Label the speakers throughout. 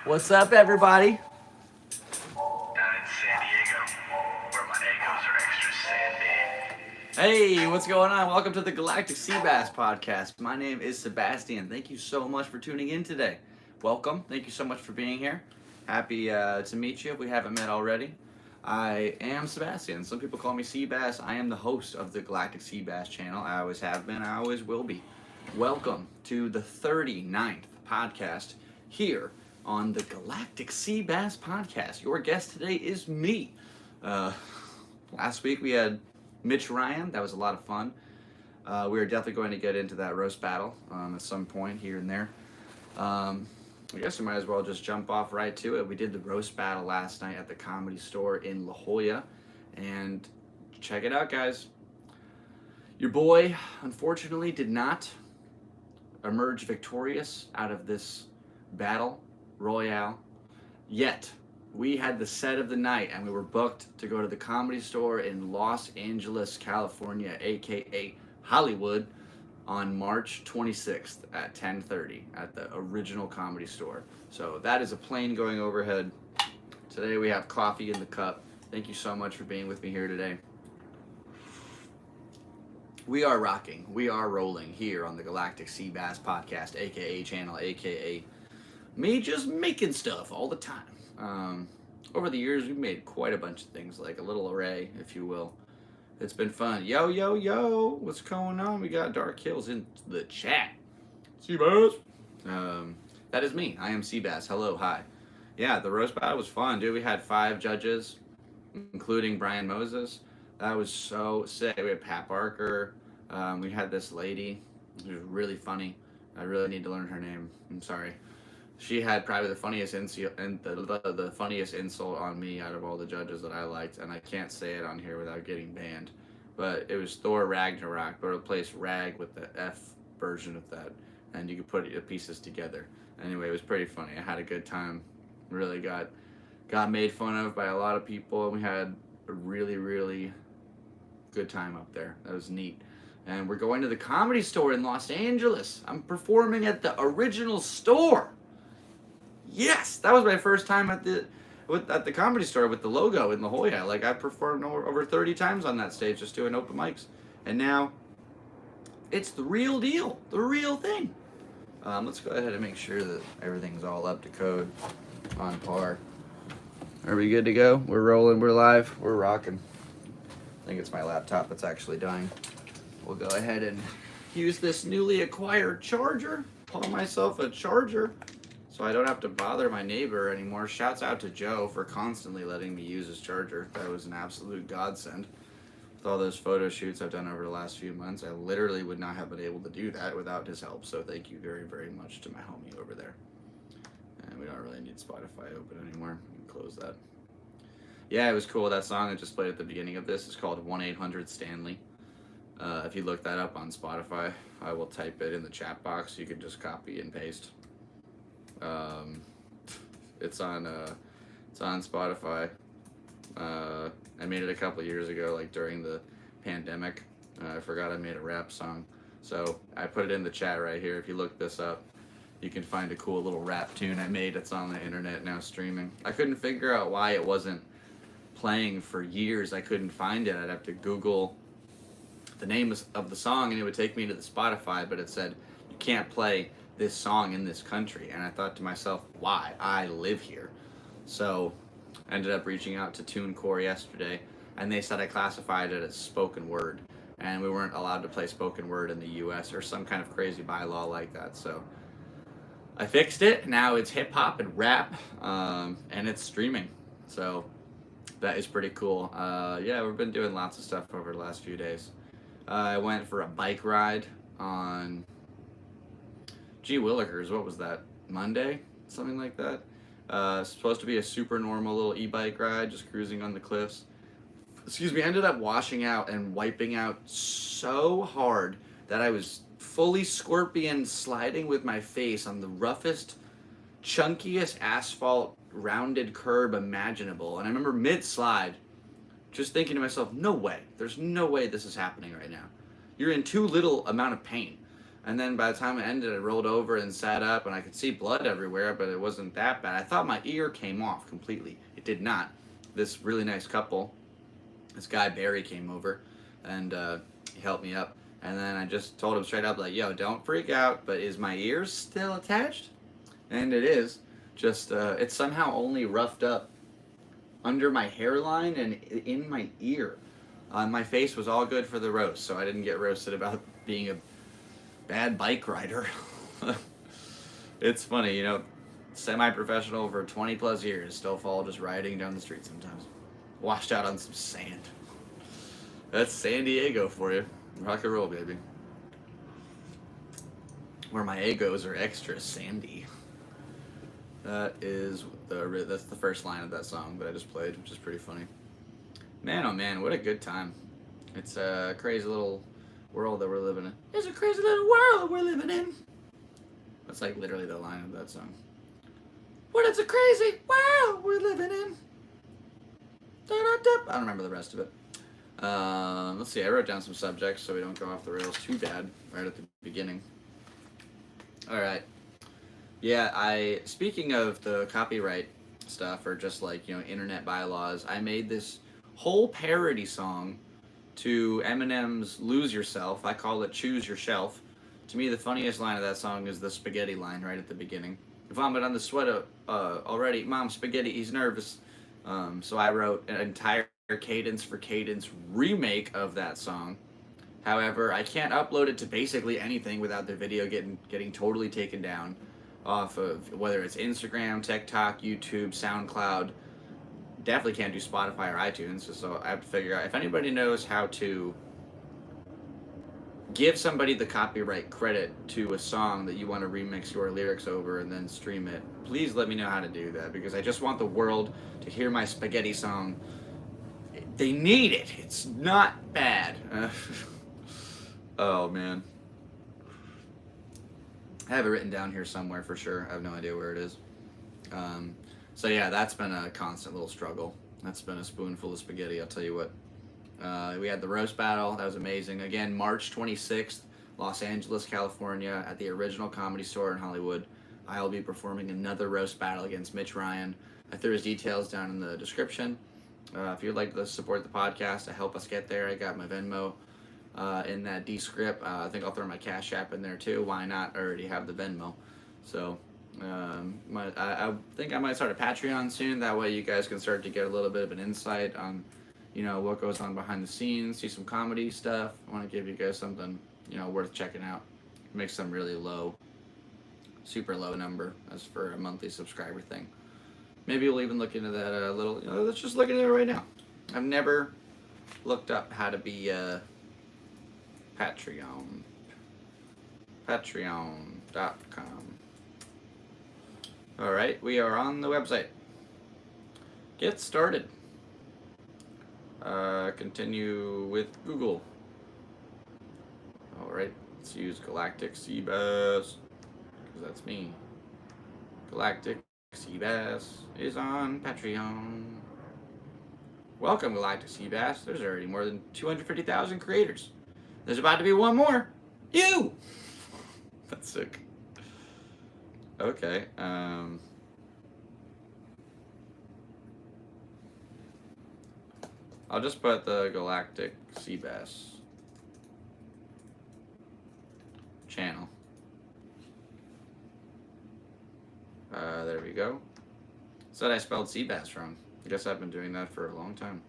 Speaker 1: What's up, everybody?
Speaker 2: Down in San Diego, where my egos are extra sandy.
Speaker 1: Hey, what's going on? Welcome to the Galactic Seabass Podcast. My name is Sebastian. Thank you so much for tuning in today. Welcome. Thank you so much for being here. Happy to meet you if we haven't met already. I am Sebastian. Some people call me Seabass. I am the host of the Galactic Seabass channel. I always have been. I always will be. Welcome to the 39th podcast here on the Galactic Seabass Podcast. Your guest today is me. Last week we had Mitch Ryan. That was a lot of fun. We are definitely going to get into that roast battle at some point here and there. I guess we might as well just jump off right to it. We did the roast battle last night at the Comedy Store in La Jolla. And check it out, guys. Your boy, unfortunately, did not emerge victorious out of this battle royale. Yet, we had the set of the night, and we were booked to go to the Comedy Store in Los Angeles, California, aka Hollywood, on March 26th at 10:30 at the original Comedy Store. So that is a plane going overhead. Today we have coffee in the cup. Thank you so much for being with me here today. We are rocking. We are rolling here on the Galactic Seabass Podcast, aka channel, aka me just making stuff all the time. Over the years, we've made quite a bunch of things, like a little array, if you will. It's been fun. Yo, yo, yo, what's going on? We got Dark Hills in the chat. Seabass. That is me. I am Seabass. Hello, hi. Yeah, the roast battle was fun, dude. We had 5 judges, including Brian Moses. That was so sick. We had Pat Barker. We had this lady who was really funny. I really need to learn her name. I'm sorry. She had probably the funniest the funniest insult on me out of all the judges that I liked, and I can't say it on here without getting banned. But it was Thor Ragnarok, but replace Rag with the F version of that, and you could put the pieces together. Anyway, it was pretty funny. I had a good time. Really got made fun of by a lot of people, and we had a really, really good time up there. That was neat. And we're going to the Comedy Store in Los Angeles. I'm performing at the original store. Yes, that was my first time at the Comedy Store with the logo in La Jolla. Like, I performed over 30 times on that stage just doing open mics, and now it's the real deal, the real thing. Let's go ahead and make sure that everything's all up to code, on par. Are we good to go? We're rolling. We're live. We're rocking. I think it's my laptop that's actually dying. We'll go ahead and use this newly acquired charger. Call myself a charger, so I don't have to bother my neighbor anymore. Shouts out to Joe for constantly letting me use his charger. That was an absolute godsend. With all those photo shoots I've done over the last few months, I literally would not have been able to do that without his help. So thank you very, very much to my homie over there. And we don't really need Spotify open anymore. We can close that. Yeah, it was cool. That song I just played at the beginning of this is called 1-800-STANLEY. If you look that up on Spotify, I will type it in the chat box. You can just copy and paste. It's on Spotify. I made it a couple years ago, like during the pandemic. I forgot I made a rap song, so I put it in the chat right here. If you look this up, you can find a cool little rap tune I made. It's on the internet now, streaming. I couldn't figure out why it wasn't playing for years. I couldn't find it. I'd have to Google the name of the song, and it would take me to the Spotify, but it said you can't play this song in this country. And I thought to myself, why? I live here. So I ended up reaching out to TuneCore yesterday, and they said I classified it as spoken word, and we weren't allowed to play spoken word in the US or some kind of crazy bylaw like that. So I fixed it. Now it's hip hop and rap, and it's streaming. So that is pretty cool. Yeah, we've been doing lots of stuff over the last few days. I went for a bike ride on Willikers. What was that? Monday? Something like that. Supposed to be a super normal little e-bike ride, just cruising on the cliffs. Excuse me, I ended up washing out and wiping out so hard that I was fully scorpion sliding with my face on the roughest, chunkiest asphalt rounded curb imaginable. And I remember mid-slide just thinking to myself, no way. There's no way this is happening right now. You're in too little amount of pain. And then by the time it ended, I rolled over and sat up, and I could see blood everywhere, but it wasn't that bad. I thought my ear came off completely. It did not. This really nice couple, this guy Barry, came over, and he helped me up. And then I just told him straight up, like, yo, don't freak out, but is my ear still attached? And it is. Just, it's somehow only roughed up under my hairline and in my ear. My face was all good for the roast, so I didn't get roasted about being a bad bike rider. It's funny, you know, semi-professional for 20 plus years, still fall just riding down the street sometimes. Washed out on some sand. That's San Diego for you. Rock and roll, baby. Where my egos are extra sandy. That's the first line of that song that I just played, which is pretty funny. Man, oh man, what a good time. It's a crazy little world that we're living in. It's a crazy little world we're living in. That's like literally the line of that song. What, it's a crazy world we're living in. I don't remember the rest of it. Let's see, I wrote down some subjects so we don't go off the rails too bad right at the beginning. Alright. Yeah, speaking of the copyright stuff, or just like, you know, internet bylaws, I made this whole parody song to Eminem's Lose Yourself. I call it Choose Your Shelf. To me, the funniest line of that song is the spaghetti line right at the beginning. Vomit on the sweater already. Mom, spaghetti, he's nervous. So I wrote an entire cadence for cadence remake of that song. However, I can't upload it to basically anything without the video getting totally taken down off of whether it's Instagram, TikTok, YouTube, SoundCloud. Definitely can't do Spotify or iTunes, so I have to figure out if anybody knows how to give somebody the copyright credit to a song that you want to remix your lyrics over and then stream it. Please let me know how to do that, because I just want the world to hear my spaghetti song. They need it. It's not bad. Oh, man. I have it written down here somewhere for sure. I have no idea where it is. So yeah, that's been a constant little struggle. That's been a spoonful of spaghetti, I'll tell you what. We had the roast battle. That was amazing. Again, March 26th, Los Angeles, California, at the Original Comedy Store in Hollywood. I'll be performing another roast battle against Mitch Ryan. I threw his details down in the description. If you'd like to support the podcast to help us get there, I got my Venmo in that descript. I think I'll throw my Cash App in there too. Why not? I already have the Venmo. So I think I might start a Patreon soon. That way you guys can start to get a little bit of an insight on, you know, what goes on behind the scenes, see some comedy stuff. I want to give you guys something, you know, worth checking out. Make some really low, super low number as for a monthly subscriber thing. Maybe we'll even look into that a little. You know, let's just look into it right now. I've never looked up how to be Patreon. Patreon.com. All right, we are on the website. Get started. Continue with Google. All right, let's use Galactic Seabass, because that's me. Galactic Seabass is on Patreon. Welcome, Galactic Seabass. There's already more than 250,000 creators. There's about to be one more. You! That's sick. Okay, I'll just put the Galactic Seabass channel. There we go. Said I spelled Seabass wrong. I guess I've been doing that for a long time.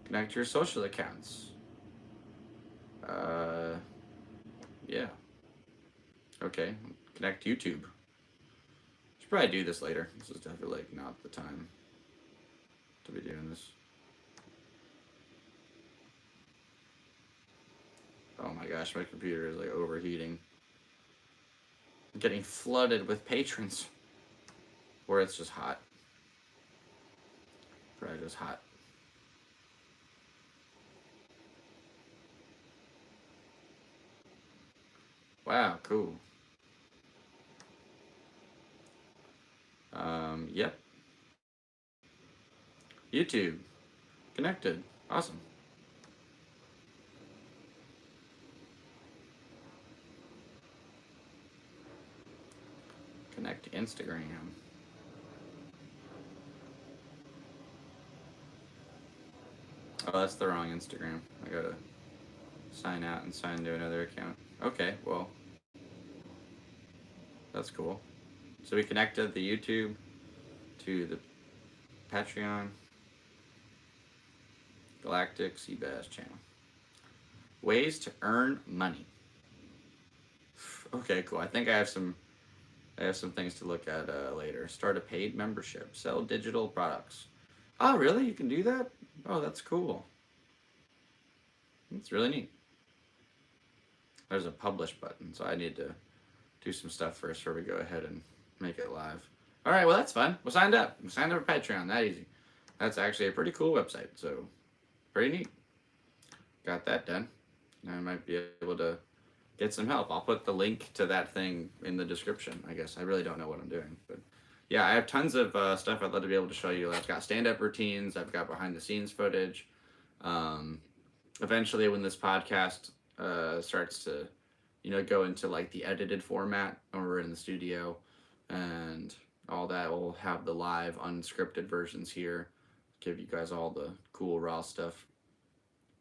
Speaker 1: Connect your social accounts. Yeah. Okay, connect YouTube. Should probably do this later. This is definitely like not the time to be doing this. Oh my gosh, my computer is like overheating. I'm getting flooded with patrons. Or it's just hot. Probably just hot. Wow, cool. Yep. YouTube. Connected. Awesome. to Instagram. Oh, that's the wrong Instagram. I gotta sign out and sign to another account. Okay, well, that's cool. So we connected the YouTube to the Patreon Galactic Seabass channel. Ways to earn money. Okay, cool. I think I have some things to look at later. Start a paid membership. Sell digital products. Oh, really? You can do that? Oh, that's cool. That's really neat. There's a publish button, so I need to do some stuff first before we go ahead and make it live. All right, well, that's fun. We signed up. We signed up for Patreon. That easy. That's actually a pretty cool website, so pretty neat. Got that done. I might be able to get some help. I'll put the link to that thing in the description, I guess. I really don't know what I'm doing, but yeah, I have tons of stuff I'd love to be able to show you. I've got stand-up routines. I've got behind-the-scenes footage. Eventually, when this podcast starts to, go into like the edited format when we're in the studio and all that, we'll have the live unscripted versions here. Give you guys all the cool raw stuff.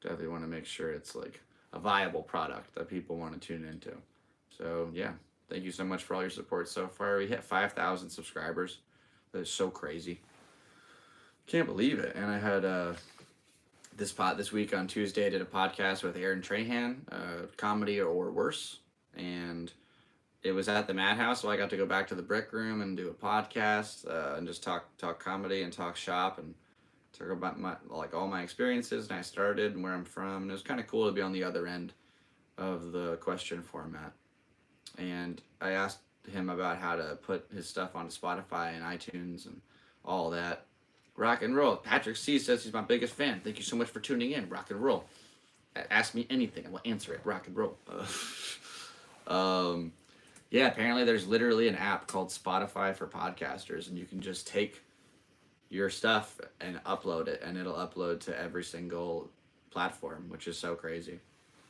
Speaker 1: Definitely want to make sure it's like a viable product that people want to tune into. So yeah, thank you so much for all your support so far. We hit 5,000 subscribers. That is so crazy. Can't believe it. And I had this week on Tuesday, I did a podcast with Aaron Trahan, Comedy or Worse, and it was at the Madhouse, so I got to go back to the Brick Room and do a podcast and just talk comedy and talk shop and talk about all my experiences and I started and where I'm from. And it was kind of cool to be on the other end of the question format. And I asked him about how to put his stuff onto Spotify and iTunes and all that. Rock and roll. Patrick C says he's my biggest fan. Thank you so much for tuning in. Rock and roll. Ask me anything. I will answer it. Rock and roll. Yeah, apparently there's literally an app called Spotify for podcasters, and you can just take your stuff and upload it, and it'll upload to every single platform, which is so crazy.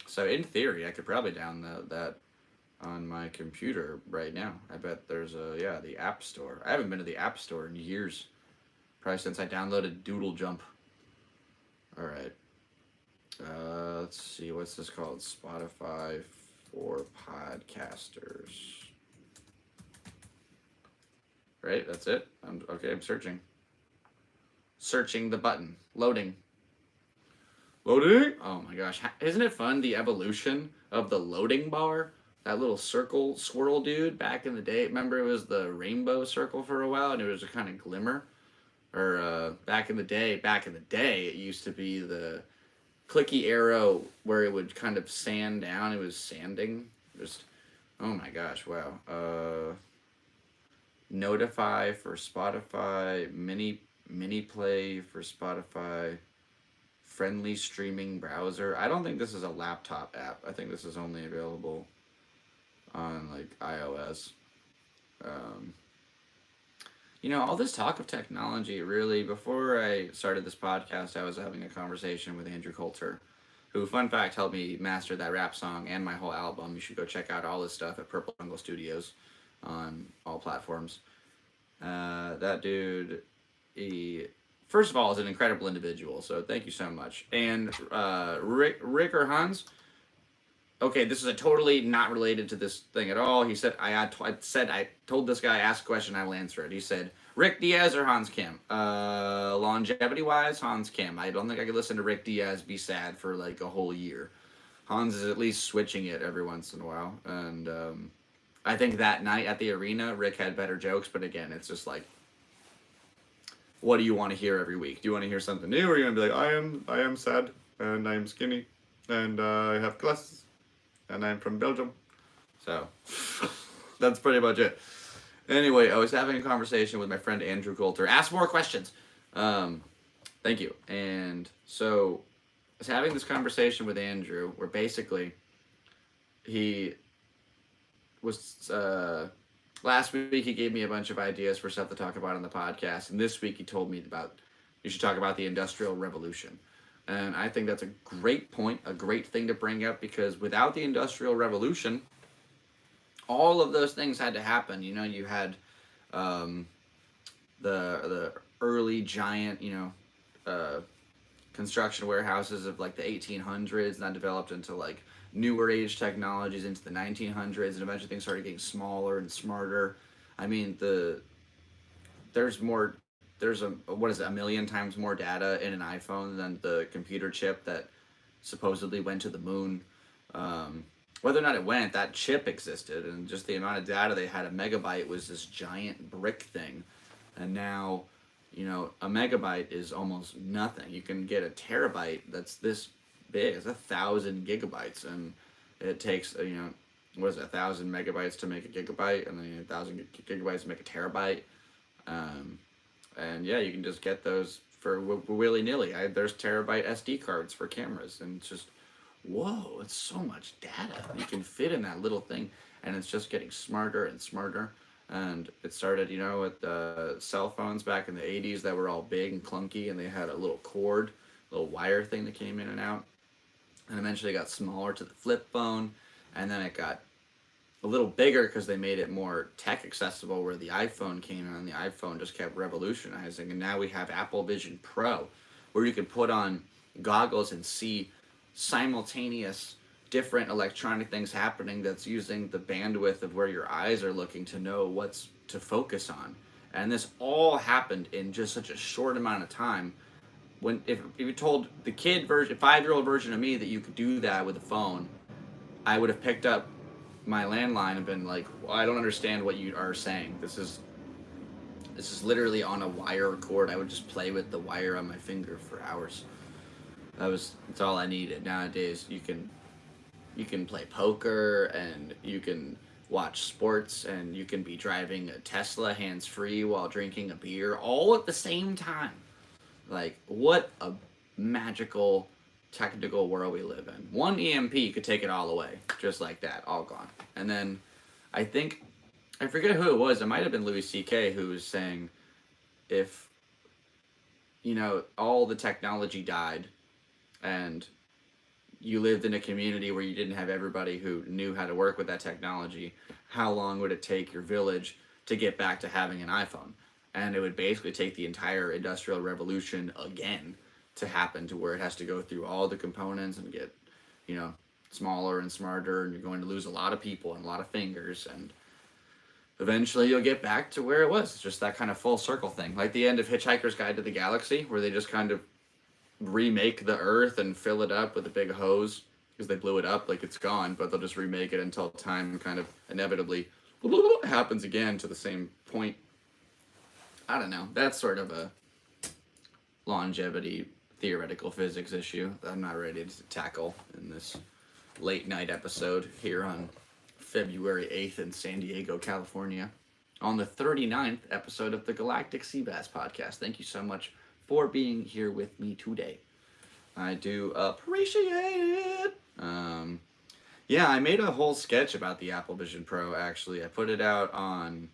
Speaker 1: So in theory, I could probably download that on my computer right now. I bet there's the App Store. I haven't been to the App Store in years. Probably since I downloaded Doodle Jump. All right. Let's see. What's this called? Spotify for podcasters. Right? That's it? I'm searching. Searching the button. Loading. Loading? Oh my gosh. Isn't it fun, the evolution of the loading bar? That little circle swirl dude back in the day. Remember it was the rainbow circle for a while and it was a kind of glimmer? Or back in the day, it used to be the clicky arrow where it would kind of sand down. It was sanding. Just, oh my gosh, wow. Notify for Spotify, mini play for Spotify, friendly streaming browser. I don't think this is a laptop app. I think this is only available on like iOS. All this talk of technology, really, before I started this podcast, I was having a conversation with Andrew Coulter, who, fun fact, helped me master that rap song and my whole album. You should go check out all his stuff at Purple Jungle Studios on all platforms. That dude, he, first of all, is an incredible individual, so thank you so much. And Rick or Hans, okay, this is totally not related to this thing at all. He said, I told this guy, ask a question, I will answer it. He said, Rick Diaz or Hans Kim? Longevity-wise, Hans Kim. I don't think I could listen to Rick Diaz be sad for like a whole year. Hans is at least switching it every once in a while. And I think that night at the arena, Rick had better jokes. But again, it's just like, what do you want to hear every week? Do you want to hear something new? Or are you going to be like, I am sad, and I'm skinny, and I have glasses, and I'm from Belgium. So that's pretty much it. Anyway, I was having a conversation with my friend Andrew Coulter. Ask more questions. Thank you. And so I was having this conversation with Andrew where basically he was, last week he gave me a bunch of ideas for stuff to talk about on the podcast. And this week he told me you should talk about the Industrial Revolution. And I think that's a great point, a great thing to bring up, because without the Industrial Revolution, all of those things had to happen. You had um, the early giant, construction warehouses of like the 1800s, and that developed into like newer age technologies into the 1900s, and eventually things started getting smaller and smarter. I mean, there's more there's a what is it, a million times more data in an iPhone than the computer chip that supposedly went to the moon. Um, Whether or not it went, that chip existed, and just the amount of data they had, a megabyte was this giant brick thing, and now, a megabyte is almost nothing. You can get a terabyte that's this big. It's 1,000 gigabytes, and it takes what is it, 1,000 megabytes to make a gigabyte, and then 1,000 gigabytes to make a terabyte. Um, and yeah, you can just get those for willy nilly. There's terabyte SD cards for cameras, and it's just whoa, it's so much data you can fit in that little thing, and it's just getting smarter and smarter. And it started, with the cell phones back in the 80s that were all big and clunky, and they had a little cord, little wire thing that came in and out. And eventually it got smaller to the flip phone, and then it got a little bigger because they made it more tech accessible, where the iPhone came in, and the iPhone just kept revolutionizing. And now we have Apple Vision Pro, where you can put on goggles and see simultaneous different electronic things happening that's using the bandwidth of where your eyes are looking to know what's to focus on. And this all happened in just such a short amount of time. When if you told the kid version, 5-year-old version of me that you could do that with a phone, I would have picked up my landline and been like, well, I don't understand what you are saying. This is literally on a wire cord. I would just play with the wire on my finger for hours. That's all I needed. Nowadays you can play poker, and you can watch sports, and you can be driving a Tesla hands free while drinking a beer all at the same time. Like, what a magical technical world we live in. One EMP could take it all away, just like that, all gone. And then I forget who it was. It might have been Louis C.K. who was saying, if all the technology died, and you lived in a community where you didn't have everybody who knew how to work with that technology, how long would it take your village to get back to having an iPhone? And it would basically take the entire industrial revolution again to happen, to where it has to go through all the components and get, smaller and smarter, and you're going to lose a lot of people and a lot of fingers, and eventually you'll get back to where it was. It's just that kind of full circle thing. Like the end of Hitchhiker's Guide to the Galaxy, where they just kind of remake the Earth and fill it up with a big hose because they blew it up, like it's gone, but they'll just remake it until time kind of inevitably happens again to the same point. I don't know. That's sort of a longevity theoretical physics issue that I'm not ready to tackle in this late night episode here on February 8th in San Diego, California, on the 39th episode of the Galactic Seabass Podcast. Thank you so much for being here with me today. I do appreciate it. Yeah, I made a whole sketch about the Apple Vision Pro, actually. I put it out on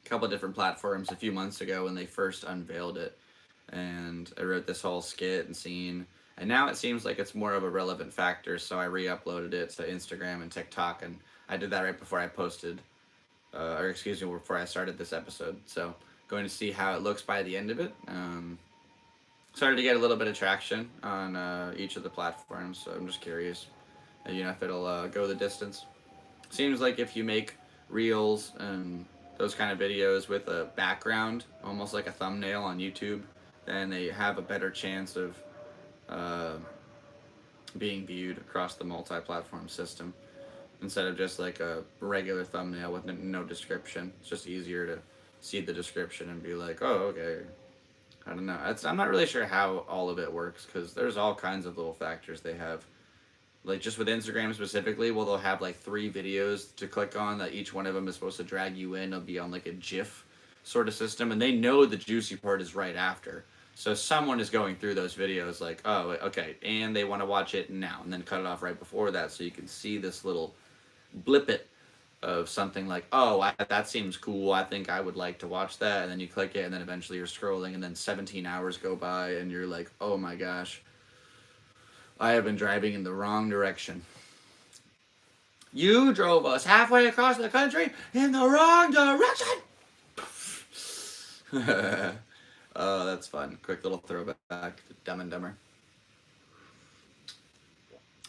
Speaker 1: a couple of different platforms a few months ago when they first unveiled it. And I wrote this whole skit and scene. And now it seems like it's more of a relevant factor, so I re-uploaded it to Instagram and TikTok. And I did that right before I posted, before I started this episode. So going to see how it looks by the end of it. Started to get a little bit of traction on each of the platforms, so I'm just curious, if it'll go the distance. Seems like if you make reels and those kind of videos with a background, almost like a thumbnail on YouTube, then they have a better chance of being viewed across the multi-platform system, instead of just like a regular thumbnail with no description. It's just easier to see the description and be like, oh, okay. I don't know. I'm not really sure how all of it works, because there's all kinds of little factors they have. Like, just with Instagram specifically, they'll have like 3 videos to click on that each one of them is supposed to drag you in. It'll be on like a GIF sort of system, and they know the juicy part is right after. So someone is going through those videos like, oh, okay, and they want to watch it now, and then cut it off right before that, so you can see this little blippet of something like, oh, that seems cool, I think I would like to watch that, and then you click it, and then eventually you're scrolling, and then 17 hours go by, and you're like, oh my gosh, I have been driving in the wrong direction. You drove us halfway across the country in the wrong direction! Oh, that's fun. Quick little throwback to Dumb and Dumber.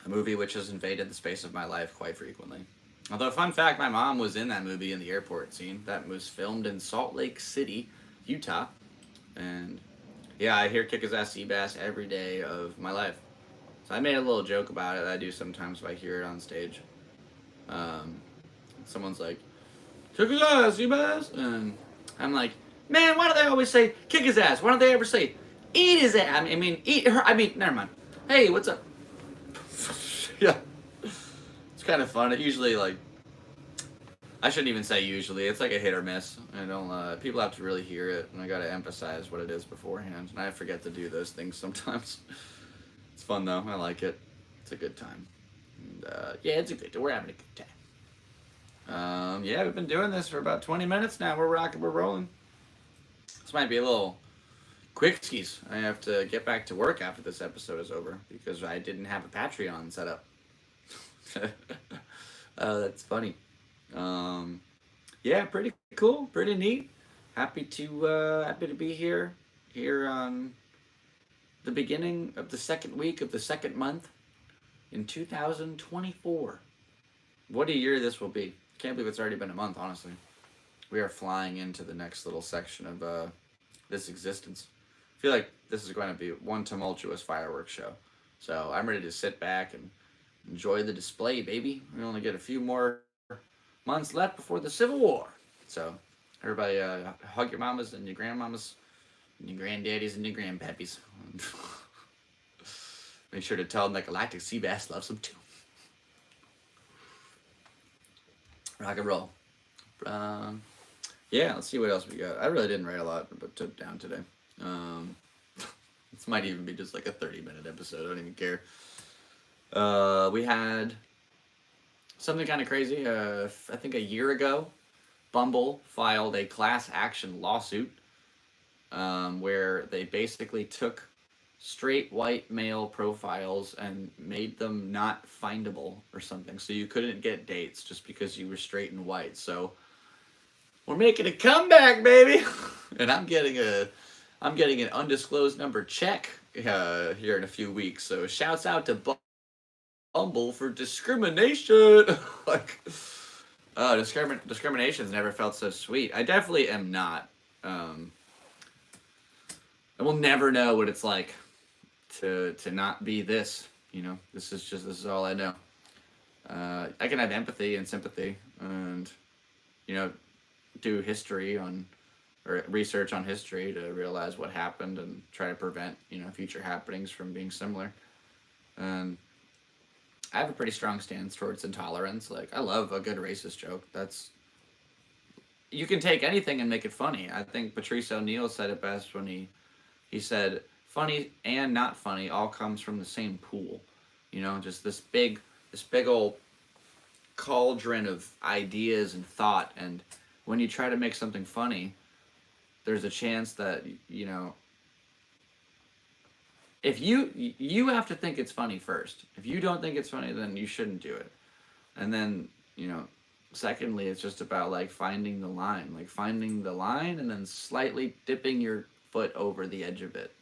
Speaker 1: A movie which has invaded the space of my life quite frequently. Although, fun fact, my mom was in that movie in the airport scene. That was filmed in Salt Lake City, Utah. And yeah, I hear Kick His Ass Seabass every day of my life. So I made a little joke about it that I do sometimes if I hear it on stage. Um, Someone's like, Kick His Ass Seabass! And I'm like, man, why do they always say kick his ass? Why don't they ever say eat his ass? I mean, eat her. I mean, never mind. Hey, what's up? Yeah. It's kind of fun. It usually, like, I shouldn't even say usually. It's like a hit or miss. I don't. People have to really hear it, and I gotta emphasize what it is beforehand. And I forget to do those things sometimes. It's fun though. I like it. It's a good time. And, yeah, it's a good. We're having a good time. Yeah, we've been doing this for about 20 minutes now. We're rocking. We're rolling. This might be a little quick skis. I have to get back to work after this episode is over because I didn't have a Patreon set up. That's funny. Yeah, pretty cool, pretty neat. Happy to be here on the beginning of the second week of the second month in 2024. What a year this will be! Can't believe it's already been a month. Honestly, we are flying into the next little section of this existence. I feel like this is going to be one tumultuous fireworks show. So I'm ready to sit back and enjoy the display, baby. We only get a few more months left before the Civil War. So everybody hug your mamas and your grandmamas and your granddaddies and your grandpappies. Make sure to tell them that Galactic Seabass loves them too. Rock and roll. Yeah, let's see what else we got. I really didn't write a lot, but took down today. This might even be just like a 30-minute episode. I don't even care. We had something kind of crazy. I think a year ago, Bumble filed a class action lawsuit where they basically took straight white male profiles and made them not findable or something. So you couldn't get dates just because you were straight and white. So we're making a comeback, baby. And I'm getting an undisclosed number check here in a few weeks. So shouts out to Bumble for discrimination. Like, discrimination's never felt so sweet. I definitely am not. I will never know what it's like to not be this. You know, this is all I know. I can have empathy and sympathy, and do history on or research on history to realize what happened and try to prevent future happenings from being similar. And I have a pretty strong stance towards intolerance. Like, I love a good racist joke. You can take anything and make it funny. I think Patrice O'Neill said it best when he said, funny and not funny all comes from the same pool. Just this big old cauldron of ideas and thought. And when you try to make something funny, there's a chance that, if you have to think it's funny first. If you don't think it's funny, then you shouldn't do it. And then, secondly, it's just about like finding the line and then slightly dipping your foot over the edge of it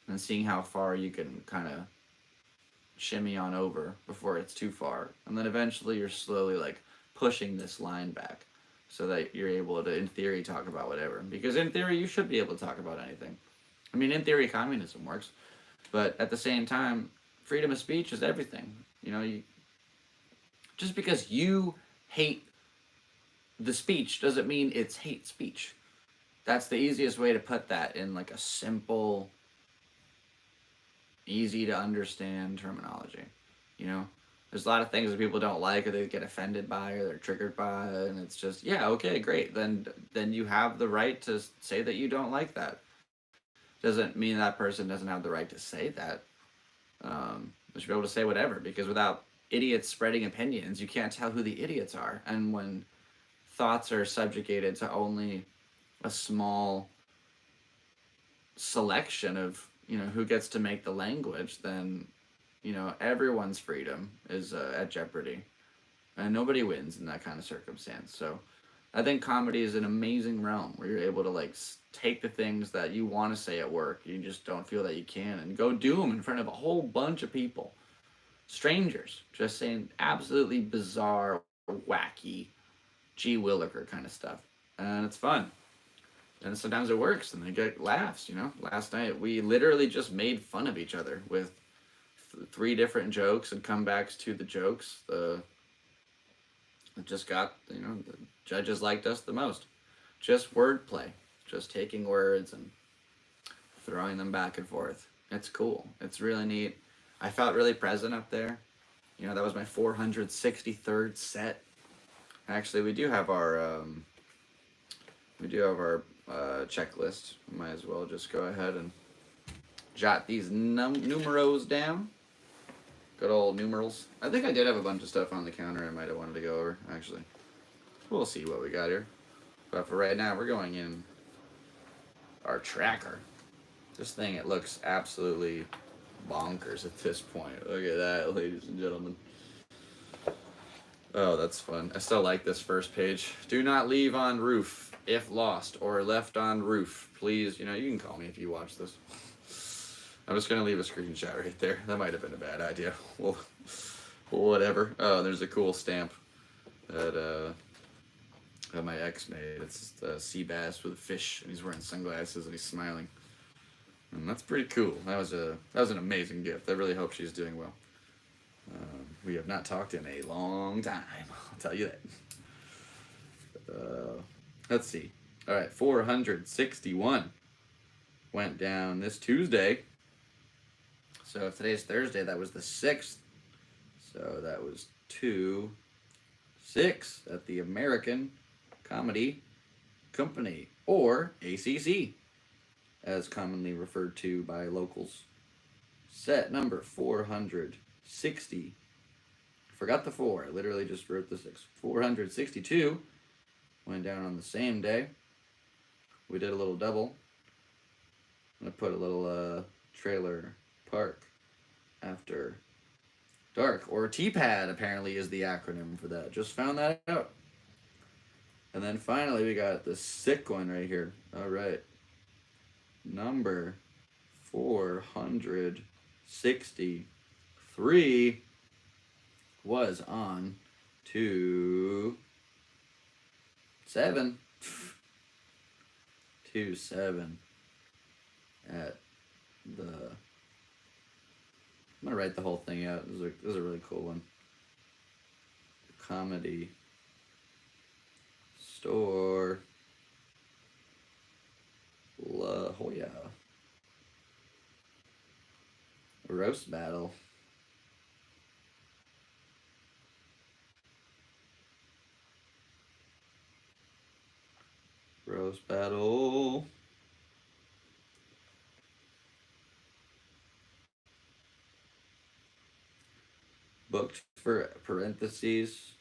Speaker 1: and seeing how far you can kind of shimmy on over before it's too far. And then eventually you're slowly like pushing this line back so that you're able to, in theory, talk about whatever. Because in theory, you should be able to talk about anything. I mean, in theory, communism works. But at the same time, freedom of speech is everything. Just because you hate the speech doesn't mean it's hate speech. That's the easiest way to put that in like a simple, easy to understand terminology. There's a lot of things that people don't like or they get offended by or they're triggered by, and it's just, yeah, okay, great. Then you have the right to say that you don't like that. Doesn't mean that person doesn't have the right to say that. They should be able to say whatever, because without idiots spreading opinions, you can't tell who the idiots are. And when thoughts are subjugated to only a small selection of who gets to make the language, then everyone's freedom is at jeopardy, and nobody wins in that kind of circumstance. So I think comedy is an amazing realm where you're able to like take the things that you want to say at work, you just don't feel that you can, and go do them in front of a whole bunch of people, strangers, just saying absolutely bizarre, wacky, G Williker kind of stuff, and it's fun. And sometimes it works, and they get laughs. Last night we literally just made fun of each other with three different jokes and comebacks to the jokes. It just got, the judges liked us the most. Just wordplay, just taking words and throwing them back and forth. It's cool. It's really neat. I felt really present up there. That was my 463rd set. Actually, we do have our checklist. Might as well just go ahead and jot these numeros down. Good old numerals. I think I did have a bunch of stuff on the counter I might have wanted to go over, actually. We'll see what we got here. But for right now, we're going in our tracker. This thing, it looks absolutely bonkers at this point. Look at that, ladies and gentlemen. Oh, that's fun. I still like this first page. Do not leave on roof if lost or left on roof. Please, you can call me if you watch this. I'm just going to leave a screenshot right there. That might have been a bad idea. Well, whatever. Oh, there's a cool stamp that my ex made. It's a sea bass with a fish, and he's wearing sunglasses, and he's smiling. And that's pretty cool. That was an amazing gift. I really hope she's doing well. We have not talked in a long time. I'll tell you that. Let's see. All right, 461 went down this Tuesday. So if today's Thursday, that was the 6th. So that was 2-6 at the American Comedy Company, or ACC, as commonly referred to by locals. Set number 460. Forgot the 4. I literally just wrote the 6. 462 went down on the same day. We did a little double. I'm going to put a little trailer park after dark, or TPAD apparently is the acronym for that. Just found that out. And then finally we got the sick one right here. All right. Number 463 was on to 7. 2-7 at the... I'm going to write the whole thing out. This is a really cool one. Comedy Store La Jolla. Roast Battle. Roast Battle. Booked for parentheses.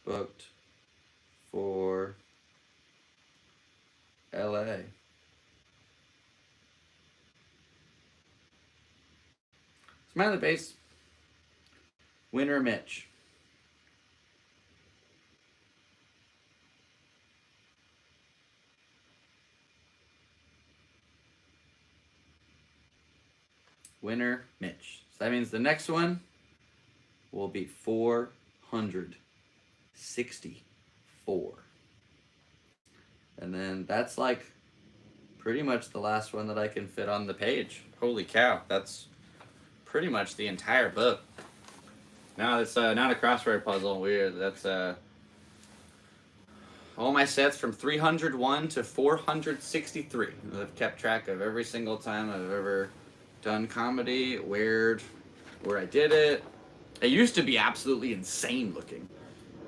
Speaker 1: Booked for LA. Smiley face. Winner Mitch. Winner Mitch. So that means the next one will be 464. And then that's like pretty much the last one that I can fit on the page. Holy cow, that's pretty much the entire book. Now it's not a crossword puzzle. That's all my sets from 301 to 463. I've kept track of every single time I've ever done comedy, where I did it. It used to be absolutely insane looking,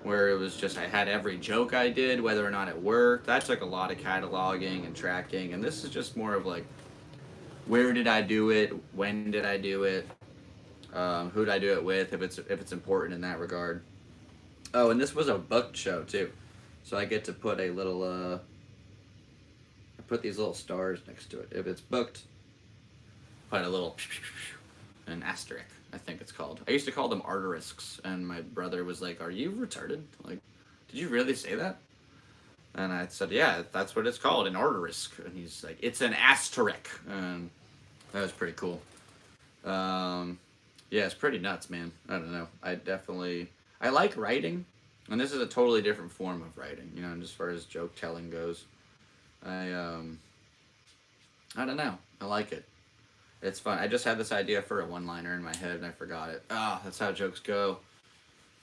Speaker 1: where it was just I had every joke I did, whether or not it worked. That took a lot of cataloging and tracking, and this is just more of like, where did I do it? When did I do it? Who did I do it with? If it's important in that regard. Oh, and this was a booked show too, so I get to put a little. I put these little stars next to it. If it's booked, put a little an asterisk I think it's called. I used to call them arterisks, and my brother was like, "Are you retarded? Like, did you really say that?" And I said, "Yeah, that's what it's called, an arterisk." And he's like, "It's an asterisk." And that was pretty cool. Yeah, it's pretty nuts, man. I don't know. I like writing, and this is a totally different form of writing, you know, and as far as joke telling goes. I don't know. I like it. It's fun. I just had this idea for a one-liner in my head, and I forgot it. Ah, that's how jokes go.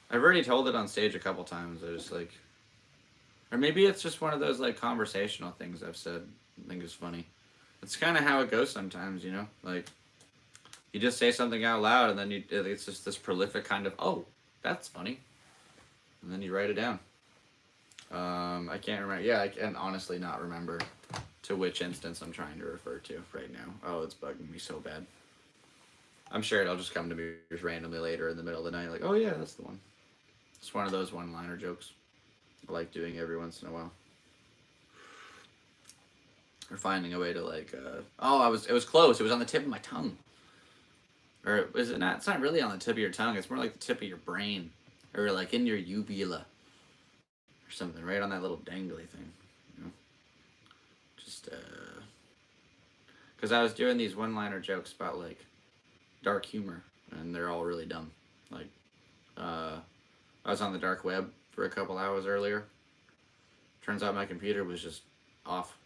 Speaker 1: I've already told it on stage a couple times. I just like, or maybe it's just one of those like conversational things I've said. I think is funny. It's kind of how it goes sometimes, you know. Like, you just say something out loud, and then it's just this prolific kind of, oh, that's funny, and then you write it down. I can't remember. Yeah, I can honestly not remember to which instance I'm trying to refer to right now. Oh, it's bugging me so bad. I'm sure it'll just come to me just randomly later in the middle of the night, like, oh yeah, that's the one. It's one of those one-liner jokes I like doing every once in a while. Or finding a way to like, it was close. It was on the tip of my tongue. Or is it not? It's not really on the tip of your tongue. It's more like the tip of your brain. Or like in your uvula. Or something, right on that little dangly thing. You know? Just, because I was doing these one-liner jokes about like dark humor. And they're all really dumb. Like, I was on the dark web for a couple hours earlier. Turns out my computer was just off.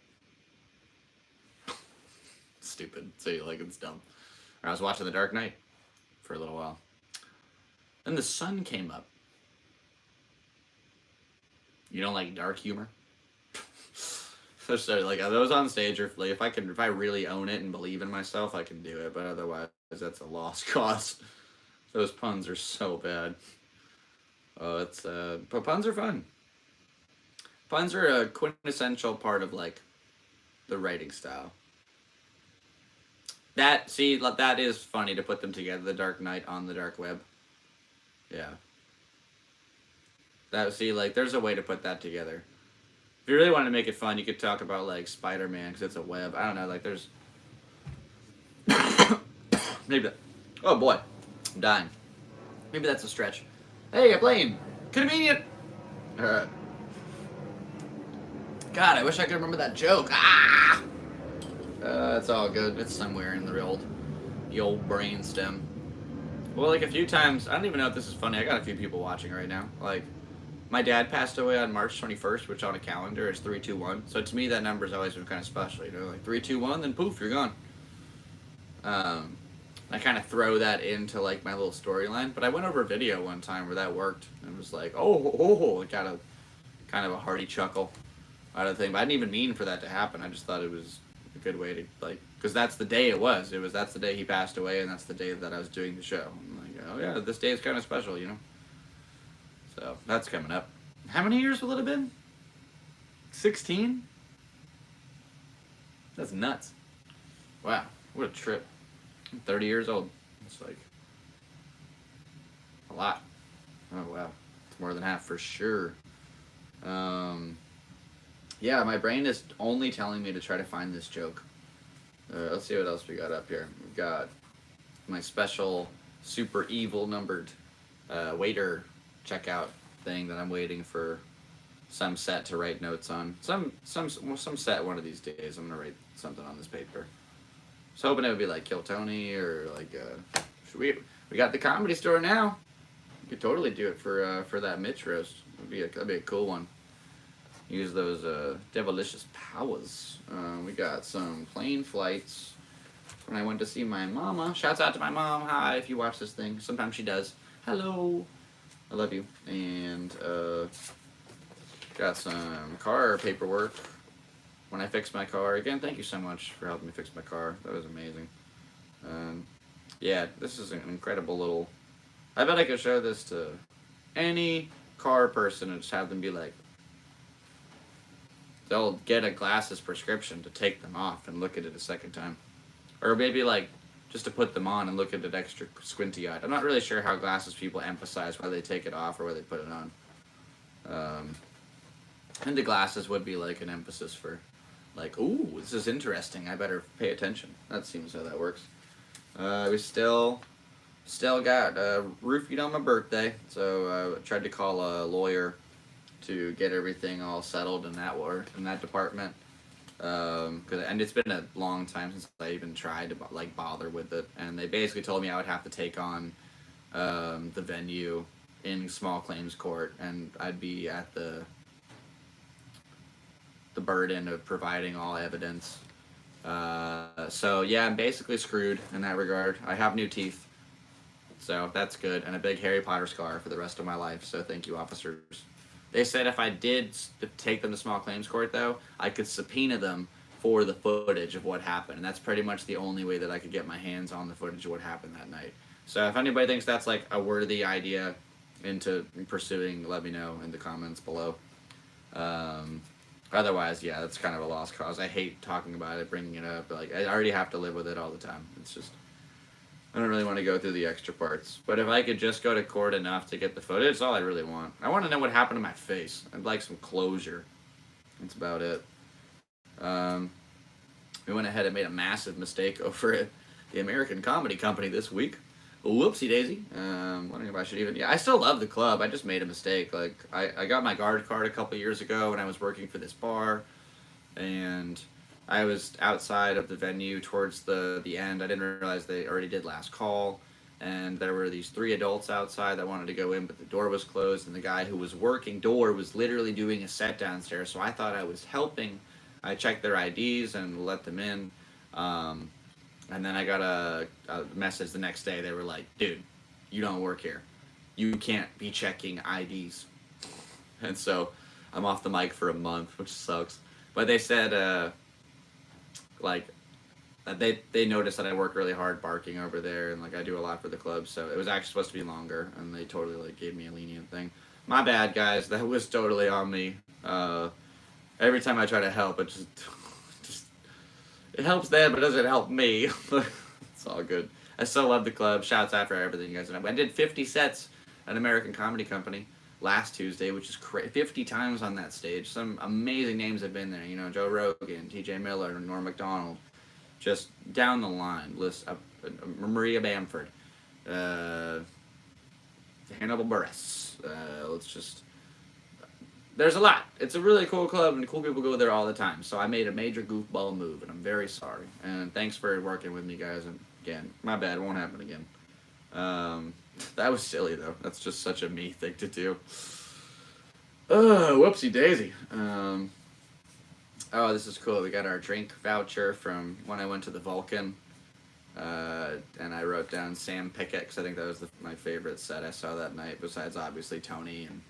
Speaker 1: Stupid. So like, it's dumb. Or I was watching The Dark Knight for a little while. Then the sun came up. You don't like dark humor? So like, those on stage are like, if I really own it and believe in myself, I can do it. But otherwise, that's a lost cause. Those puns are so bad. Oh, but puns are fun. Puns are a quintessential part of like the writing style. That is funny to put them together. The Dark Knight on the dark web. Yeah. There's a way to put that together. If you really want to make it fun, you could talk about like Spider-Man because it's a web. I don't know. Like there's maybe. Oh boy, I'm dying. Maybe that's a stretch. Hey, a plane. Convenient. God, I wish I could remember that joke. Ah. It's all good. It's somewhere in the old brain stem. Well, like a few times, I don't even know if this is funny. I got a few people watching right now. Like, my dad passed away on March 21st, which on a calendar is 321. So to me, that number's always been kind of special. You know, like 321, then poof, you're gone. I kind of throw that into like my little storyline. But I went over a video one time where that worked, and it was like, it got a kind of a hearty chuckle out of the thing. But I didn't even mean for that to happen. I just thought it was a good way to like, because that's the day that's the day he passed away, and that's the day that I was doing the show. I'm like, oh yeah, this day is kind of special, you know. So that's coming up. How many years will it have been? 16? That's nuts. Wow, what a trip. I'm 30 years old. It's like a lot. Oh wow, it's more than half for sure. Yeah, my brain is only telling me to try to find this joke. Let's see what else we got up here. We've got my special super evil numbered waiter checkout thing that I'm waiting for some set to write notes on. Some set one of these days. I'm gonna write something on this paper. So hoping it would be like Kill Tony or like we got the Comedy Store now. We could totally do it for that Mitch roast. That'd be a cool one. Use those devilicious powers. We got some plane flights. When I went to see my mama. Shouts out to my mom. Hi, if you watch this thing. Sometimes she does. Hello. I love you. And got some car paperwork. When I fixed my car. Again, thank you so much for helping me fix my car. That was amazing. Yeah, this is an incredible little... I bet I could show this to any car person and just have them be like... They'll get a glasses prescription to take them off and look at it a second time. Or maybe like just to put them on and look at it extra squinty-eyed. I'm not really sure how glasses people emphasize whether they take it off or whether they put it on. And the glasses would be like an emphasis for like, ooh, this is interesting. I better pay attention. That seems how that works. We still Still got roofied on my birthday, so I tried to call a lawyer to get everything all settled in that department. And it's been a long time since I even tried to like bother with it, and they basically told me I would have to take on the venue in small claims court, and I'd be at the burden of providing all evidence. So yeah, I'm basically screwed in that regard. I have new teeth, so that's good, and a big Harry Potter scar for the rest of my life. So thank you, officers. They said if I did take them to small claims court, though, I could subpoena them for the footage of what happened, and that's pretty much the only way that I could get my hands on the footage of what happened that night. So if anybody thinks that's like a worthy idea into pursuing, let me know in the comments below. Otherwise, yeah, that's kind of a lost cause. I hate talking about it, bringing it up. But like, I already have to live with it all the time. It's just, I don't really want to go through the extra parts. But if I could just go to court enough to get the footage, that's all I really want. I want to know what happened to my face. I'd like some closure. That's about it. We went ahead and made a massive mistake over at the American Comedy Company this week. Whoopsie daisy. Wondering if I should even... Yeah, I still love the club. I just made a mistake. Like, I got my guard card a couple years ago when I was working for this bar. And I was outside of the venue towards the end. I didn't realize they already did last call. And there were these 3 adults outside that wanted to go in, but the door was closed. And the guy who was working door was literally doing a set downstairs. So I thought I was helping. I checked their IDs and let them in. And then I got a message the next day. They were like, dude, you don't work here. You can't be checking IDs. And so I'm off the mic for a month, which sucks. But they said, they noticed that I work really hard barking over there, and like I do a lot for the club. So it was actually supposed to be longer, and they totally like gave me a lenient thing. My bad, guys. That was totally on me. Every time I try to help, it just it helps them, but it doesn't help me. It's all good. I still love the club. Shouts out for everything, you guys. I did 50 sets at American Comedy Company last Tuesday, which is 50 times on that stage. Some amazing names have been there. You know, Joe Rogan, T.J. Miller, Norm Macdonald. Just down the line. List Maria Bamford. Hannibal Buress. Let's just... There's a lot. It's a really cool club, and cool people go there all the time. So I made a major goofball move, and I'm very sorry. And thanks for working with me, guys. And again, my bad. It won't happen again. That was silly, though. That's just such a me thing to do. Whoopsie daisy. Oh, this is cool. We got our drink voucher from when I went to the Vulcan. And I wrote down Sam Pickett, because I think that was my favorite set I saw that night, besides obviously Tony and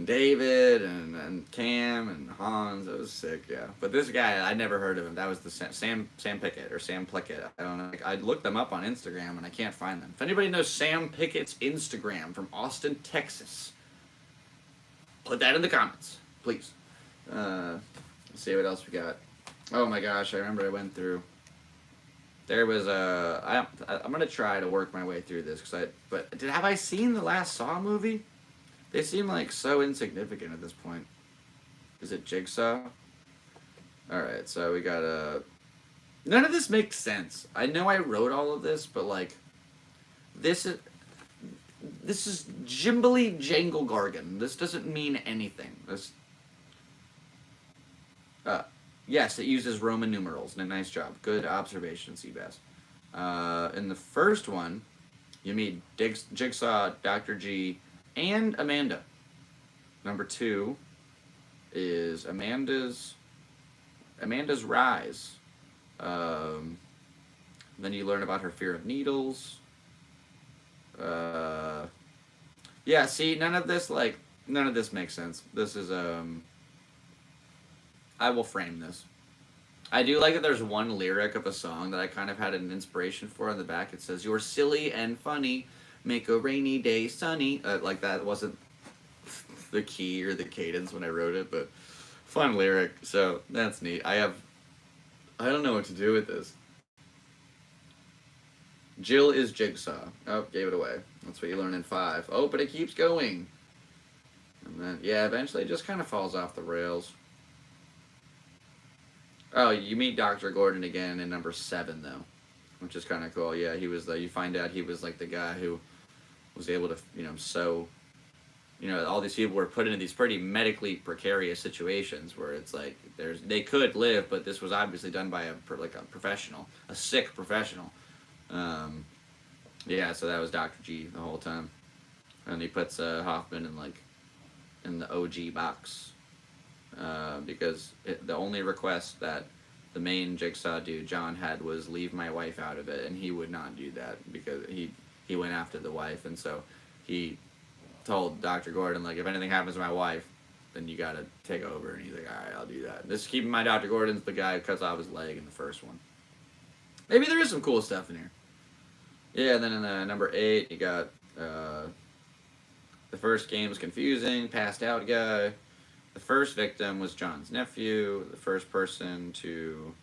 Speaker 1: David and Cam and Hans. It was sick, yeah. But this guy, I never heard of him. That was the Sam Pickett or Sam Plickett. I don't know. I looked them up on Instagram and I can't find them. If anybody knows Sam Pickett's Instagram from Austin, Texas, put that in the comments, please. Let's see what else we got. Oh my gosh, I remember I went through. There was I'm gonna try to work my way through this have I seen the last Saw movie? They seem like so insignificant at this point. Is it Jigsaw? Alright, so we got none of this makes sense. I know I wrote all of this, but like, this is Jimbly Jangle Gargan. This doesn't mean anything. Yes, it uses Roman numerals. Nice job. Good observation, Seabass. In the first one, you meet Jigsaw, Dr. G, and Amanda. Number 2 is Amanda's rise. Then you learn about her fear of needles. Yeah, see, none of this makes sense. This is I will frame this. I do like that there's one lyric of a song that I kind of had an inspiration for on the back. It says, "You're silly and funny, make a rainy day sunny." Like that wasn't the key or the cadence when I wrote it, but fun lyric. So that's neat. I don't know what to do with this. Jill is Jigsaw. Oh, gave it away. That's what you learn in 5. Oh, but it keeps going. And then, yeah, eventually it just kind of falls off the rails. Oh, you meet Dr. Gordon again in number 7, though. which is kind of cool. Yeah, he was you find out he was like the guy who was able to, sew. All these people were put into these pretty medically precarious situations where it's like they could live, but this was obviously done by a professional, a sick professional. Yeah, so that was Dr. G the whole time, and he puts Hoffman in the OG box because the only request that the main Jigsaw dude John had was leave my wife out of it, and he would not do that because he went after the wife, and so he told Dr. Gordon, like, if anything happens to my wife, then you gotta take over. And he's like, all right, I'll do that. Just keep in mind, Dr. Gordon's the guy who cuts off his leg in the first one. Maybe there is some cool stuff in here. Yeah, and then in number 8, you got the first game was confusing, passed out guy. The first victim was John's nephew. The first person to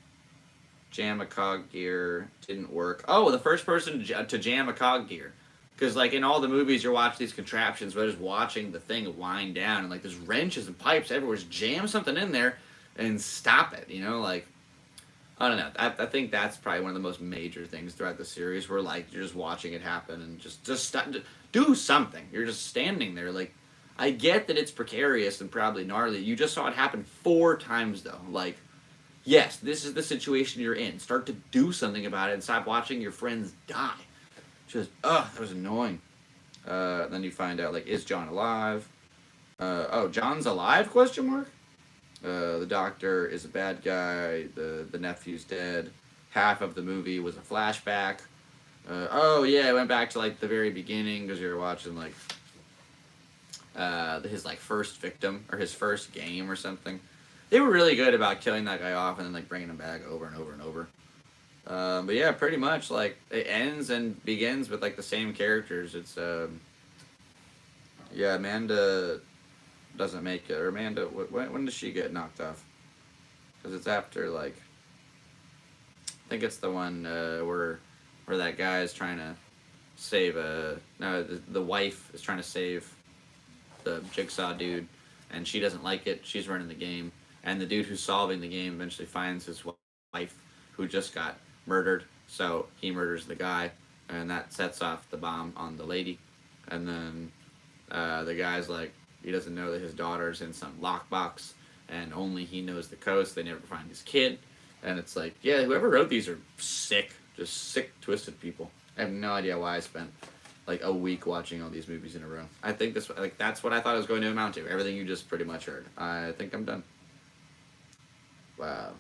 Speaker 1: jam a cog gear didn't work. Oh, the first person to jam a cog gear. Because, like, in all the movies, you're watching these contraptions, but just watching the thing wind down, and, like, there's wrenches and pipes everywhere. Just jam something in there and stop it, Like, I don't know. I think that's probably one of the most major things throughout the series where, like, you're just watching it happen and just stop, do something. You're just standing there. Like, I get that it's precarious and probably gnarly. You just saw it happen 4 times, though. Like, yes, this is the situation you're in. Start to do something about it and stop watching your friends die. Just, that was annoying. Then you find out, like, is John alive? John's alive, question mark? The doctor is a bad guy. The nephew's dead. Half of the movie was a flashback. It went back to, like, the very beginning because you were watching, like, his, like, first victim or his first game or something. They were really good about killing that guy off and then, like, bringing him back over and over and over. But yeah, pretty much, like, it ends and begins with, like, the same characters. It's, Amanda doesn't make it. Or Amanda, when does she get knocked off? Because it's after, like, I think it's the one where that guy is trying to save the wife is trying to save the Jigsaw dude, and she doesn't like it. She's running the game, and the dude who's solving the game eventually finds his wife who just got murdered, so he murders the guy, and that sets off the bomb on the lady, and then the guy's like, he doesn't know that his daughter's in some lockbox, and only he knows the coast. They never find his kid, and it's like, yeah, whoever wrote these are sick, just sick, twisted people. I have no idea why I spent like a week watching all these movies in a row. I think that's what I thought it was going to amount to. Everything you just pretty much heard. I think I'm done. Wow.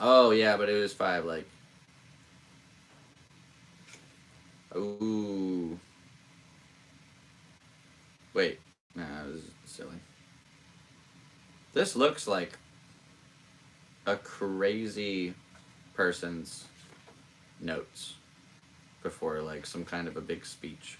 Speaker 1: Oh, yeah, but it was 5, like... Ooh. Wait. Nah, it was silly. This looks like a crazy person's notes before, like, some kind of a big speech.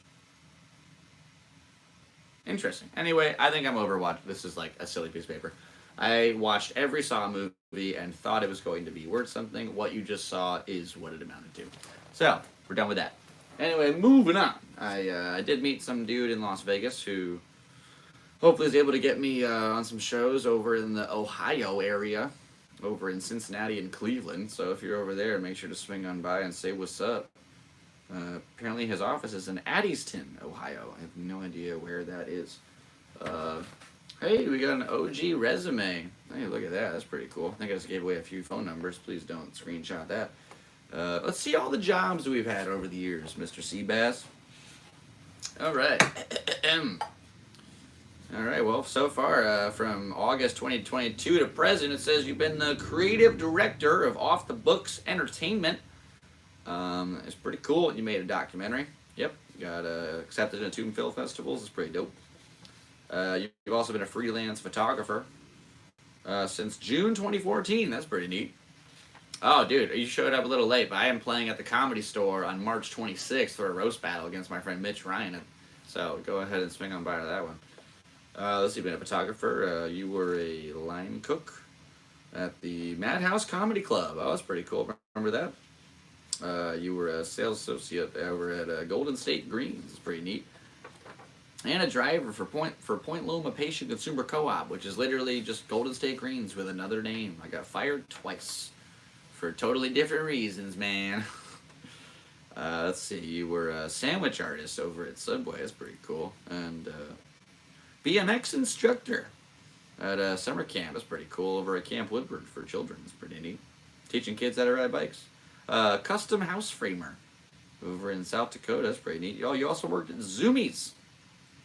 Speaker 1: Interesting. Anyway, I think I'm overwatched. This is, like, a silly piece of paper. I watched every Saw movie and thought it was going to be worth something. What you just saw is what it amounted to. So, we're done with that. Anyway, moving on. I did meet some dude in Las Vegas who hopefully is able to get me on some shows over in the Ohio area, over in Cincinnati and Cleveland. So if you're over there, make sure to swing on by and say what's up. Apparently his office is in Addiston, Ohio. I have no idea where that is. Hey, we got an OG resume. Hey, look at that. That's pretty cool. I think I just gave away a few phone numbers. Please don't screenshot that. Let's see all the jobs we've had over the years, Mr. Seabass. All right. All right, well, so far, from August 2022 to present, it says you've been the creative director of Off the Books Entertainment. It's pretty cool. You made a documentary. Yep. You got accepted into 2 film festivals. It's pretty dope. You've also been a freelance photographer since June 2014. That's pretty neat. Oh, dude, you showed up a little late, but I am playing at the Comedy Store on March 26th for a roast battle against my friend Mitch Ryan. So go ahead and swing on by to that one. Let's see, you've been a photographer. You were a line cook at the Madhouse Comedy Club. Oh, that's pretty cool. Remember that? You were a sales associate over at Golden State Greens. It's pretty neat. And a driver for Point Loma Patient Consumer Co-op, which is literally just Golden State Greens with another name. I got fired twice for totally different reasons, man. Let's see, you were a sandwich artist over at Subway. That's pretty cool. And BMX instructor at summer camp. That's pretty cool. Over at Camp Woodward for children. That's pretty neat. Teaching kids how to ride bikes. Custom house framer over in South Dakota. That's pretty neat. Oh, you also worked at Zoomies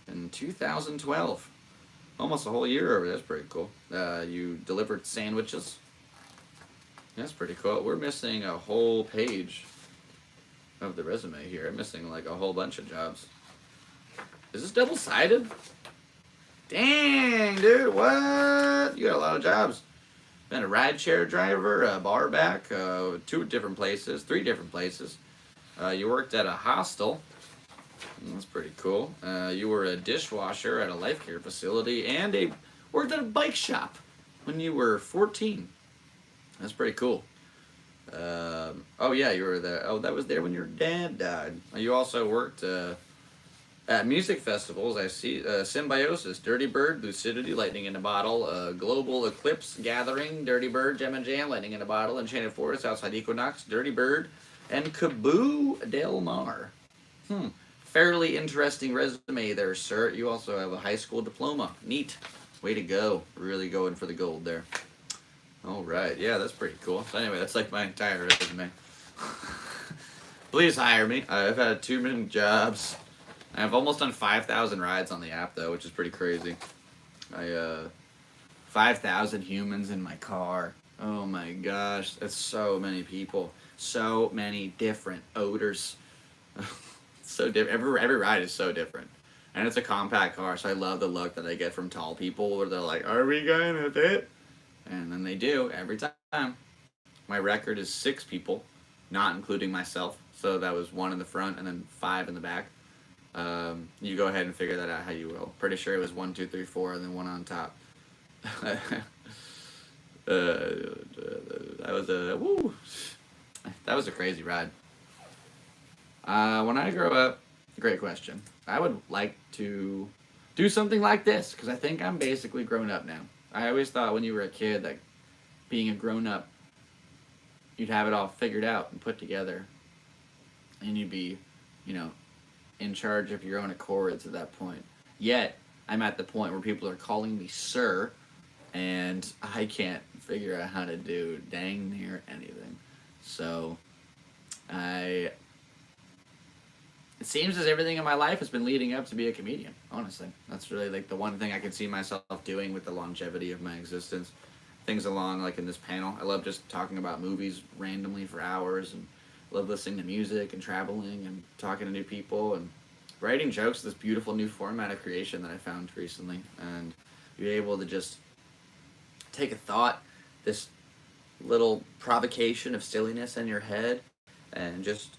Speaker 1: in 2012. Almost a whole year over there. That's pretty cool. You delivered sandwiches. That's pretty cool. We're missing a whole page of the resume here. I'm missing like a whole bunch of jobs. Is this double-sided? Dang, dude, what? You got a lot of jobs. Been a rideshare driver, a bar back, 3 different places. You worked at a hostel. That's pretty cool. You were a dishwasher at a life care facility and worked at a bike shop when you were 14. That's pretty cool. Oh yeah, you were there. Oh, that was there when your dad died. You also worked at music festivals. I see Symbiosis, Dirty Bird, Lucidity, Lightning in a Bottle, Global Eclipse Gathering, Dirty Bird, Gem and Jam, Lightning in a Bottle, Enchanted Forest, Outside Equinox, Dirty Bird, and Kaboo Del Mar. Fairly interesting resume there, sir. You also have a high school diploma. Neat. Way to go. Really going for the gold there. All right. Yeah, that's pretty cool. So anyway, that's like my entire resume. Please hire me. I've had 2 million jobs. I've almost done 5,000 rides on the app, though, which is pretty crazy. 5,000 humans in my car. Oh my gosh, that's so many people. So many different odors. So different. Every ride is so different. And it's a compact car, so I love the look that I get from tall people where they're like, "Are we going to fit?" And then they do every time. My record is 6 people, not including myself. So that was 1 in the front and then 5 in the back. You go ahead and figure that out how you will. Pretty sure it was 1, 2, 3, 4, and then 1 on top. That was a crazy ride. When I grow up, great question. I would like to do something like this because I think I'm basically grown up now. I always thought when you were a kid that being a grown up, you'd have it all figured out and put together, and you'd be, in charge of your own accords at that point. Yet, I'm at the point where people are calling me sir, and I can't figure out how to do dang near anything. So, it seems as everything in my life has been leading up to be a comedian, honestly. That's really like the one thing I can see myself doing with the longevity of my existence. Things along like in this panel. I love just talking about movies randomly for hours, and love listening to music and traveling and talking to new people and writing jokes. This beautiful new format of creation that I found recently, and you're able to just take a thought, this little provocation of silliness in your head, and just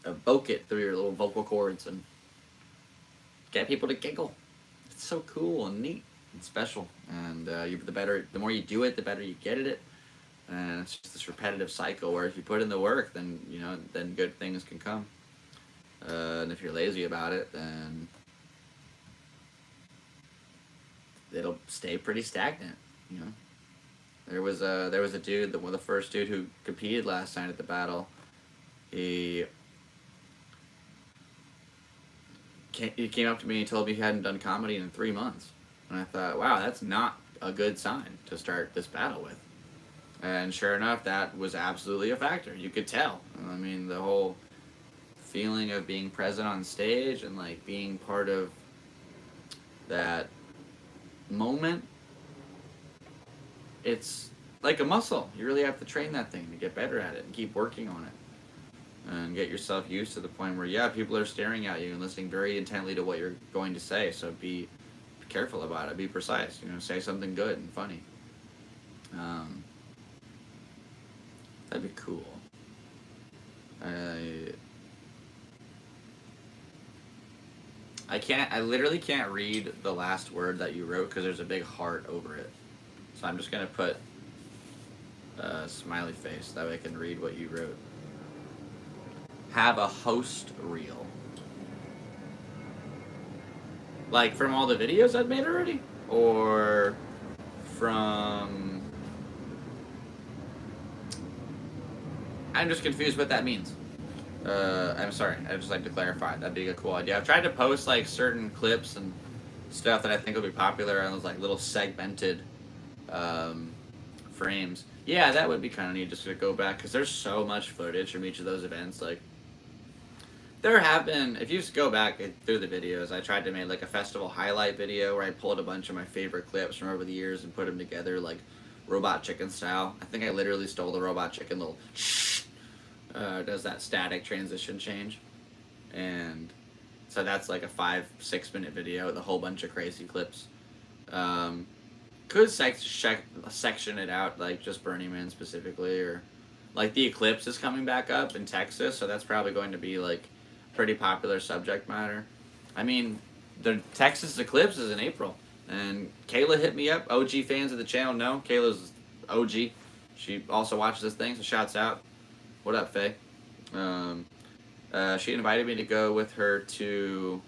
Speaker 1: evoke it through your little vocal cords and get people to giggle. It's so cool and neat and special. And the more you do it, the better you get at it. And it's just this repetitive cycle where if you put in the work, then then good things can come. And if you're lazy about it, then it'll stay pretty stagnant. There was a dude, the first dude who competed last night at the battle. He came up to me and told me he hadn't done comedy in 3 months. And I thought, wow, that's not a good sign to start this battle with. And sure enough, that was absolutely a factor. You could tell. I mean, the whole feeling of being present on stage and like being part of that moment, it's like a muscle. You really have to train that thing to get better at it and keep working on it. And get yourself used to the point where, people are staring at you and listening very intently to what you're going to say. So be careful about it. Be precise. Say something good and funny. That'd be cool. I literally can't read the last word that you wrote because there's a big heart over it. So I'm just going to put a smiley face. That way I can read what you wrote. Have a host reel. Like from all the videos I've made already? Or from... I'm just confused what that means. I'm sorry. I'd just like to clarify. That'd be a cool idea. I've tried to post like certain clips and stuff that I think will be popular on those like little segmented um, frames. Yeah, that would be kind of neat just to go back because there's so much footage from each of those events. Like there have been, if you just go back through the videos, I tried to make like a festival highlight video where I pulled a bunch of my favorite clips from over the years and put them together like Robot Chicken style. I think I literally stole the Robot Chicken little does that static transition change, and so that's like a 5-6 minute video with a whole bunch of crazy clips. Could section it out like just Burning Man specifically, or like the eclipse is coming back up in Texas, so that's probably going to be like pretty popular subject matter. I mean, the Texas eclipse is in April, and Kayla hit me up. OG fans of the channel know Kayla's OG. She also watches this thing, so shouts out. What up, Faye? She invited me to go with her to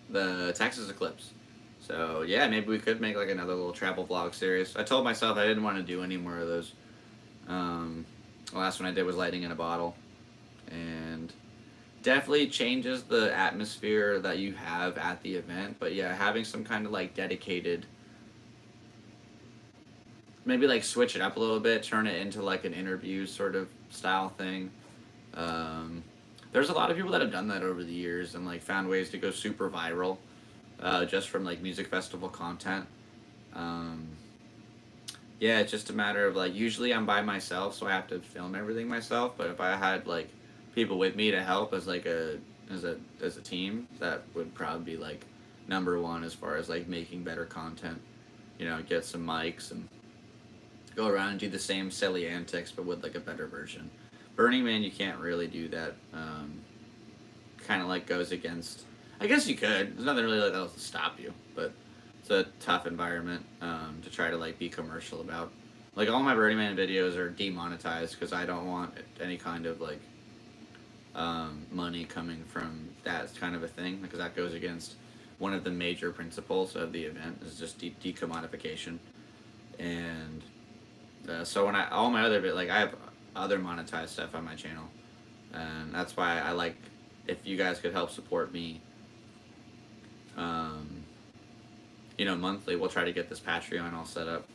Speaker 1: the Texas eclipse. So yeah, maybe we could make like another little travel vlog series. I told myself I didn't want to do any more of those. The last one I did was Lightning in a Bottle, and definitely changes the atmosphere that you have at the event. But yeah, having some kind of like dedicated, maybe like switch it up a little bit, turn it into like an interview sort of style thing. There's a lot of people that have done that over the years and like found ways to go super viral just from like music festival content. Yeah, it's just a matter of like, usually I'm by myself, so I have to film everything myself. But if I had like people with me to help as like as a team, that would probably be like number one as far as like making better content. You know, get some mics and go around and do the same silly antics, but with like a better version. Burning Man, you can't really do that. Kind of like goes against. I guess you could. There's nothing really like that'll stop you, but it's a tough environment to try to like be commercial about. Like all my Burning Man videos are demonetized because I don't want any kind of like money coming from that kind of a thing, because that goes against one of the major principles of the event is just decommodification. And so when all my other like I have other monetized stuff on my channel, and that's why I like if you guys could help support me. Monthly, we'll try to get this Patreon all set up.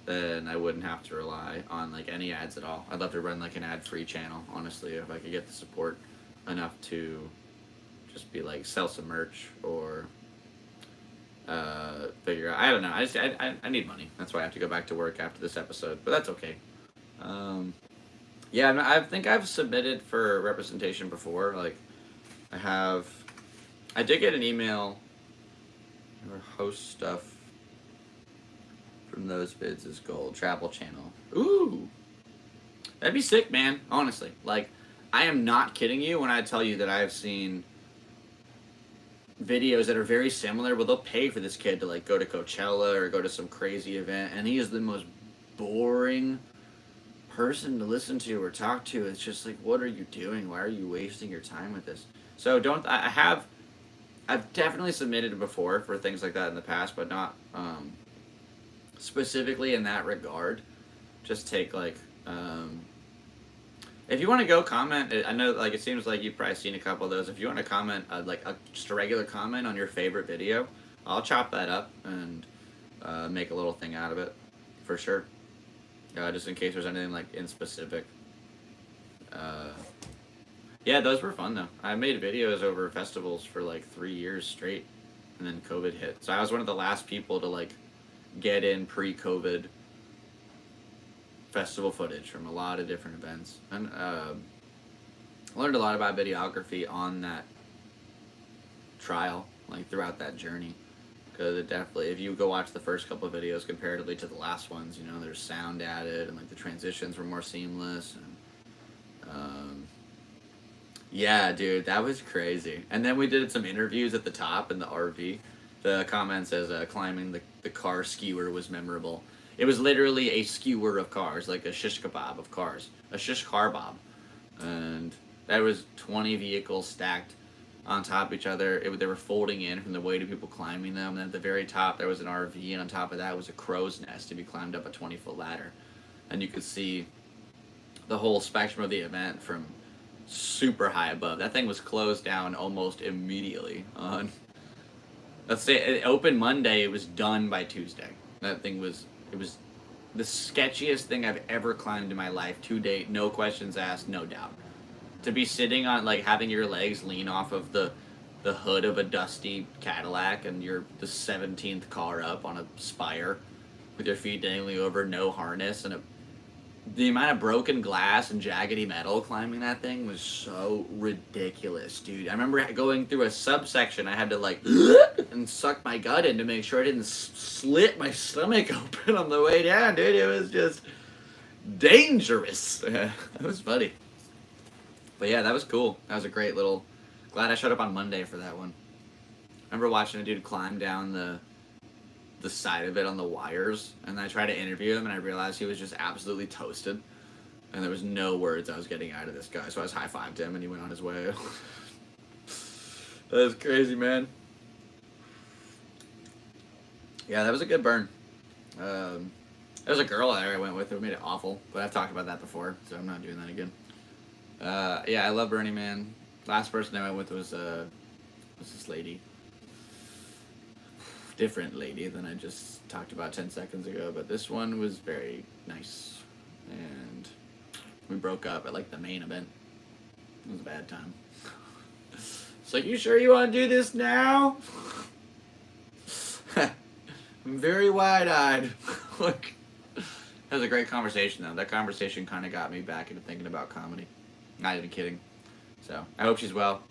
Speaker 1: Then I wouldn't have to rely on like any ads at all. I'd love to run like an ad-free channel, honestly, if I could get the support enough to just be like sell some merch or figure out. I don't know. I need money. That's why I have to go back to work after this episode, but that's okay. Yeah, I think I've submitted for representation before. Like, I did get an email or host stuff from those bids is gold. Travel channel. Ooh, that'd be sick, man. Honestly, like, I am not kidding you when I tell you that I've seen videos that are very similar, but they'll pay for this kid to like go to Coachella or go to some crazy event, and he is the most boring person to listen to or talk to. It's just like, what are you doing? Why are you wasting your time with this? So I've definitely submitted before for things like that in the past, but not specifically in that regard. Just take like if you want to go comment, I know like it seems like you've probably seen a couple of those. If you want to comment just a regular comment on your favorite video, I'll chop that up and make a little thing out of it for sure. Just in case there's anything like in specific. Yeah, those were fun though. I made videos over festivals for like 3 years straight, and then COVID hit. So I was one of the last people to like get in pre-COVID festival footage from a lot of different events, and learned a lot about videography on that trial, like throughout that journey. Because it definitely, if you go watch the first couple of videos comparatively to the last ones, there's sound added and like the transitions were more seamless. And yeah, dude, that was crazy. And then we did some interviews at the top in the RV. The comment says climbing the car skewer was memorable. It was literally a skewer of cars, like a shish kebab of cars, a shish kebab, and there was 20 vehicles stacked on top of each other. They were folding in from the weight of people climbing them. And then at the very top, there was an RV, and on top of that was a crow's nest to be climbed up a 20-foot ladder. And you could see the whole spectrum of the event from super high above. That thing was closed down almost immediately on, let's say it opened Monday, it was done by Tuesday. That thing was, it was the sketchiest thing I've ever climbed in my life to date. No questions asked, no doubt. To be sitting on, like, having your legs lean off of the hood of a dusty Cadillac, and you're the 17th car up on a spire with your feet dangling over, no harness, and the amount of broken glass and jaggedy metal climbing that thing was so ridiculous, dude. I remember going through a subsection, I had to, like, and suck my gut in to make sure I didn't slit my stomach open on the way down, dude. It was just dangerous. That was funny. But yeah, that was cool. That was a great little... Glad I showed up on Monday for that one. I remember watching a dude climb down the side of it on the wires, and I tried to interview him, and I realized he was just absolutely toasted, and there was no words I was getting out of this guy, so I just high-fived him, and he went on his way. That was crazy, man. Yeah, that was a good burn. There was a girl there I went with who made it awful, but I've talked about that before, so I'm not doing that again. Yeah, I love Burning Man. Last person I went with was this lady. Different lady than I just talked about 10 seconds ago, but this one was very nice. And we broke up at, like, the main event. It was a bad time. It's like, you sure you want to do this now? I'm very wide-eyed. Look. That was a great conversation, though. That conversation kind of got me back into thinking about comedy. Not even kidding. So, I hope she's well.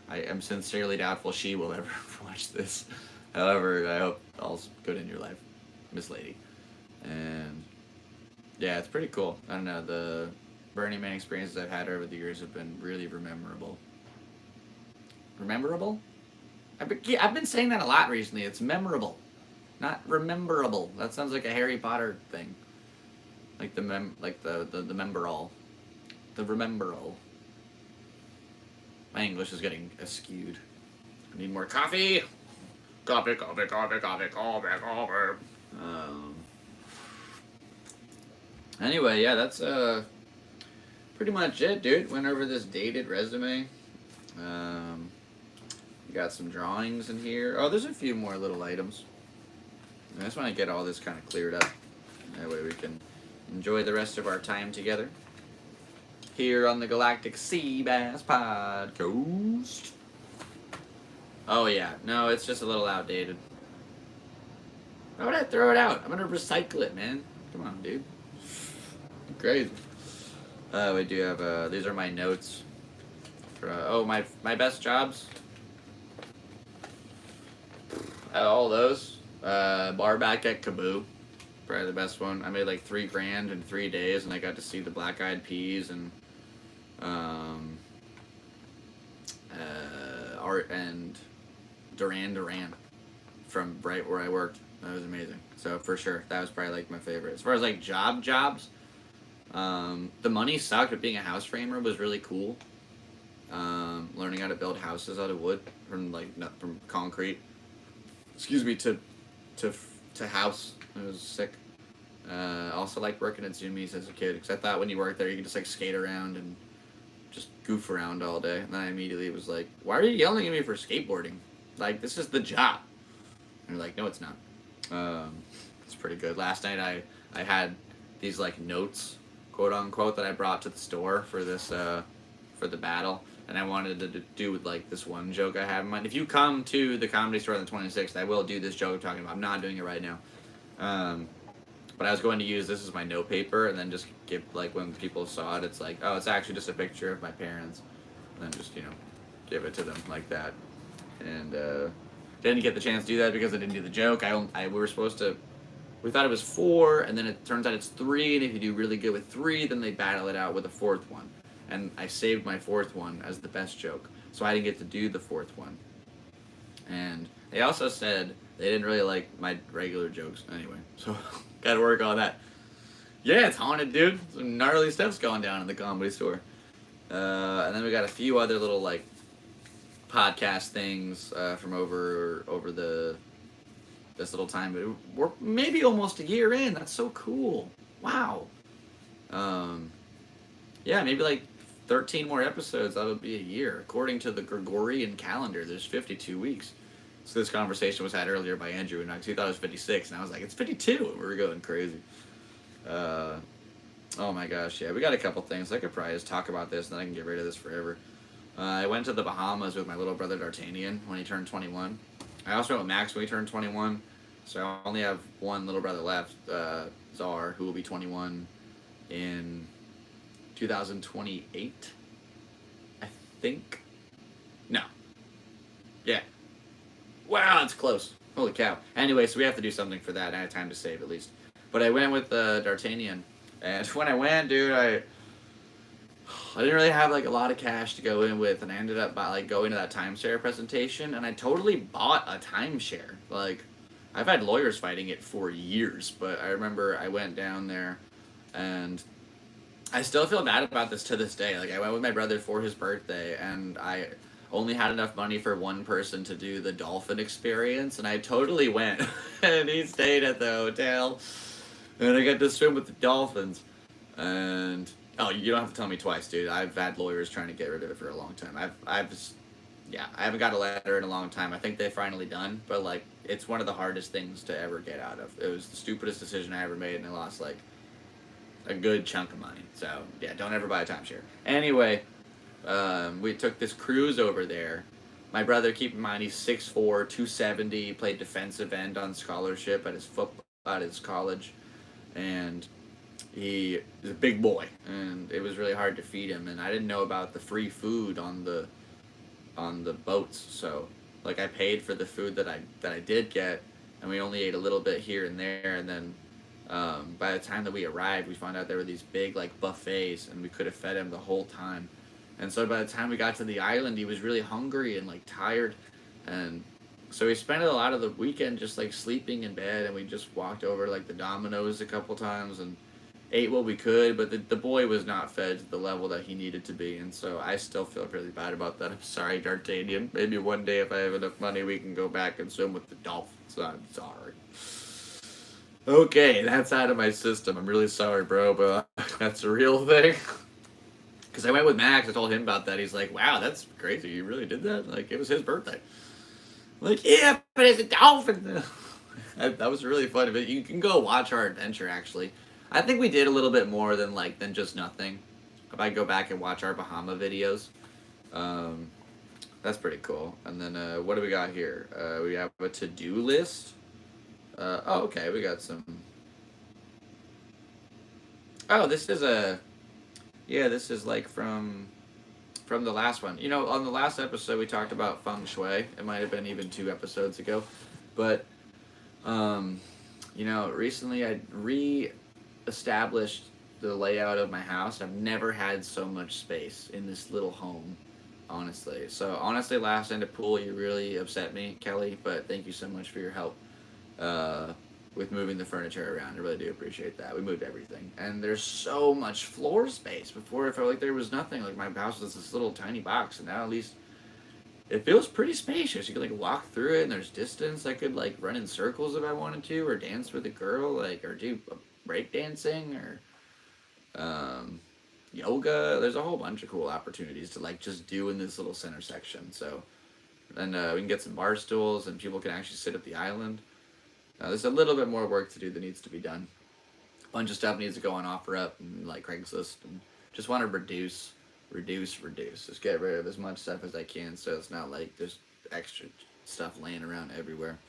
Speaker 1: I am sincerely doubtful she will ever watch this. However, I hope all's good in your life, Miss Lady. And, yeah, it's pretty cool. I don't know, the Burning Man experiences I've had over the years have been really memorable. Rememberable? I've been saying that a lot recently. It's memorable, not rememberable. That sounds like a Harry Potter thing. Like the member-all. The remember-all. My English is getting askewed. I need more coffee. Coffee. Anyway, yeah, that's pretty much it, dude. Went over this dated resume. We got some drawings in here. Oh, there's a few more little items. I just want to get all this kind of cleared up. That way we can enjoy the rest of our time together here on the Galactic Seabass Podcast. Oh, yeah. No, it's just a little outdated. Why would I throw it out? I'm going to recycle it, man. Come on, dude. Crazy. We do have, these are my notes. For, my best jobs. All those. Bar back at Kaboo. Probably the best one. I made like $3,000 in 3 days, and I got to see the Black Eyed Peas and Art and Duran from right where I worked. That was amazing. So for sure, that was probably like my favorite. As far as like jobs, the money sucked, but being a house framer was really cool. Learning how to build houses out of wood from concrete. Excuse me, to house. It was sick. Also liked working at Zoomies as a kid, because I thought when you work there you could just like skate around and just goof around all day. And then I immediately was like, why are you yelling at me for skateboarding? Like, this is the job. And they're like, no, it's not. It's pretty good. Last night I had these like notes, quote unquote, that I brought to the store for this for the battle. And I wanted to do with like this one joke I have in mind. If you come to the Comedy Store on the 26th, I will do this joke I'm talking about. I'm not doing it right now. But I was going to use this as my note paper, and then just give, like, when people saw it, it's like, oh, it's actually just a picture of my parents. And then just, give it to them like that. And didn't get the chance to do that because I didn't do the joke. We thought it was 4, and then it turns out it's 3, and if you do really good with 3, then they battle it out with a 4th one. And I saved my 4th one as the best joke, so I didn't get to do the 4th one. And they also said they didn't really like my regular jokes anyway, so gotta work on that. Yeah, it's haunted, dude. Some gnarly stuff's going down in the Comedy Store. And then we got a few other little, like, podcast things from over this little time. But we're maybe almost a year in. That's so cool. Wow. Yeah, maybe like 13 more episodes. That would be a year. According to the Gregorian calendar, there's 52 weeks. So this conversation was had earlier by Andrew, and I thought it was 56, and I was like, it's 52. And we were going crazy. Uh, oh my gosh, yeah, we got a couple things. I could probably just talk about this, and then I can get rid of this forever. I went to the Bahamas with my little brother D'Artagnan when he turned 21. I also went with Max when he turned 21. So I only have one little brother left, Czar, who will be 21 in 2028, I think. No. Yeah. Wow, it's close. Holy cow. Anyway, so we have to do something for that. I had time to save at least. But I went with D'Artagnan. And when I went, dude, I didn't really have like a lot of cash to go in with, and I ended up by like going to that timeshare presentation, and I totally bought a timeshare. Like, I've had lawyers fighting it for years, but I remember I went down there, and I still feel bad about this to this day. Like, I went with my brother for his birthday, and I only had enough money for one person to do the dolphin experience, and I totally went, and he stayed at the hotel, and I got to swim with the dolphins, and oh, you don't have to tell me twice, dude. I've had lawyers trying to get rid of it for a long time. I haven't got a letter in a long time. I think they're finally done, but like, it's one of the hardest things to ever get out of. It was the stupidest decision I ever made, and I lost like a good chunk of money. So yeah, don't ever buy a timeshare. Anyway, we took this cruise over there. My brother, keep in mind, he's 6'4", 270, played defensive end on scholarship at his college, and he is a big boy, and it was really hard to feed him, and I didn't know about the free food on the boats, so like I paid for the food that I did get, and we only ate a little bit here and there, and then by the time that we arrived, we found out there were these big like buffets, and we could have fed him the whole time, and so by the time we got to the island, he was really hungry and like tired, and so we spent a lot of the weekend just like sleeping in bed, and we just walked over like the Domino's a couple times and ate what we could, but the boy was not fed to the level that he needed to be, and so I still feel really bad about that. I'm sorry, D'Artagnan. Maybe one day if I have enough money, we can go back and swim with the dolphins. I'm sorry. Okay, that's out of my system. I'm really sorry, bro, but that's a real thing. Because I went with Max, I told him about that. He's like, wow, that's crazy. You really did that? Like, it was his birthday. I'm like, yeah, but it's a dolphin. That was really fun. But you can go watch our adventure, actually. I think we did a little bit more than just nothing. If I go back and watch our Bahama videos, that's pretty cool. And then what do we got here? We have a to-do list. Okay, we got some. Oh, this is this is like from the last one. You know, on the last episode we talked about feng shui. It might have been even 2 episodes ago, but you know, recently I established the layout of my house. I've never had so much space in this little home, honestly. So honestly, last night at pool, you really upset me, Kelly, but thank you so much for your help with moving the furniture around. I really do appreciate that. We moved everything, and there's so much floor space. Before it felt like there was nothing. Like, my house was this little tiny box, and now at least it feels pretty spacious. You can like walk through it, and there's distance. I could like run in circles if I wanted to, or dance with a girl, like, or do breakdancing, or yoga. There's a whole bunch of cool opportunities to like just do in this little center section. So, and we can get some bar stools, and people can actually sit at the island. There's a little bit more work to do that needs to be done. A bunch of stuff needs to go on OfferUp and like Craigslist, and just want to reduce. Just get rid of as much stuff as I can, so it's not like there's extra stuff laying around everywhere.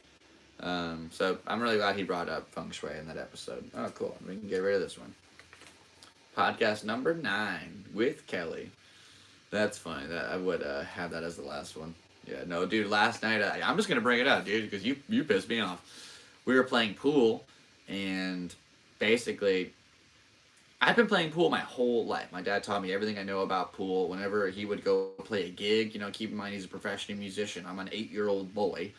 Speaker 1: So I'm really glad he brought up feng shui in that episode. Oh, cool. We can get rid of this one. Podcast number 9 with Kelly. That's fine. I would have that as the last one. Yeah, no, dude, last night, I'm just going to bring it up, dude, because you pissed me off. We were playing pool, and basically, I've been playing pool my whole life. My dad taught me everything I know about pool. Whenever he would go play a gig, you know, keep in mind he's a professional musician. I'm an 8-year-old boy.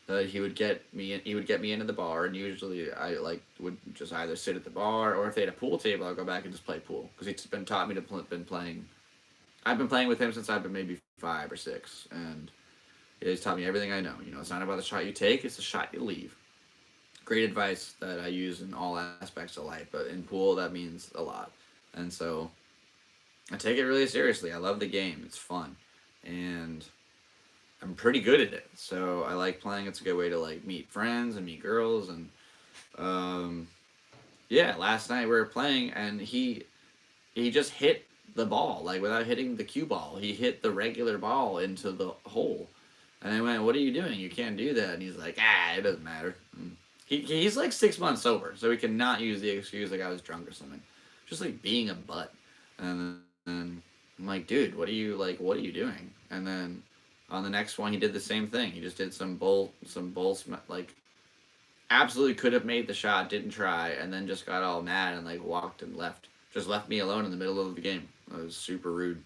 Speaker 1: He would get me into the bar, and usually I would just either sit at the bar, or if they had a pool table, I'd go back and just play pool, because he's been taught me to been playing. I've been playing with him since I've been maybe 5 or 6, and he's taught me everything I know. You know, it's not about the shot you take; it's the shot you leave. Great advice that I use in all aspects of life, but in pool that means a lot. And so I take it really seriously. I love the game. It's fun, and I'm pretty good at it. So I like playing. It's a good way to like meet friends and meet girls. And um, yeah, last night we were playing, and he just hit the ball like without hitting the cue ball. He hit the regular ball into the hole, and I went, "What are you doing? You can't do that." And he's like, "Ah, it doesn't matter." And he's like 6 months sober, so he cannot use the excuse like I was drunk or something. Just like being a butt. And then I'm like, dude, what are you like? What are you doing? And then on the next one, he did the same thing. He just did like absolutely could have made the shot, didn't try, and then just got all mad and like walked and left. Just left me alone in the middle of the game. It was super rude.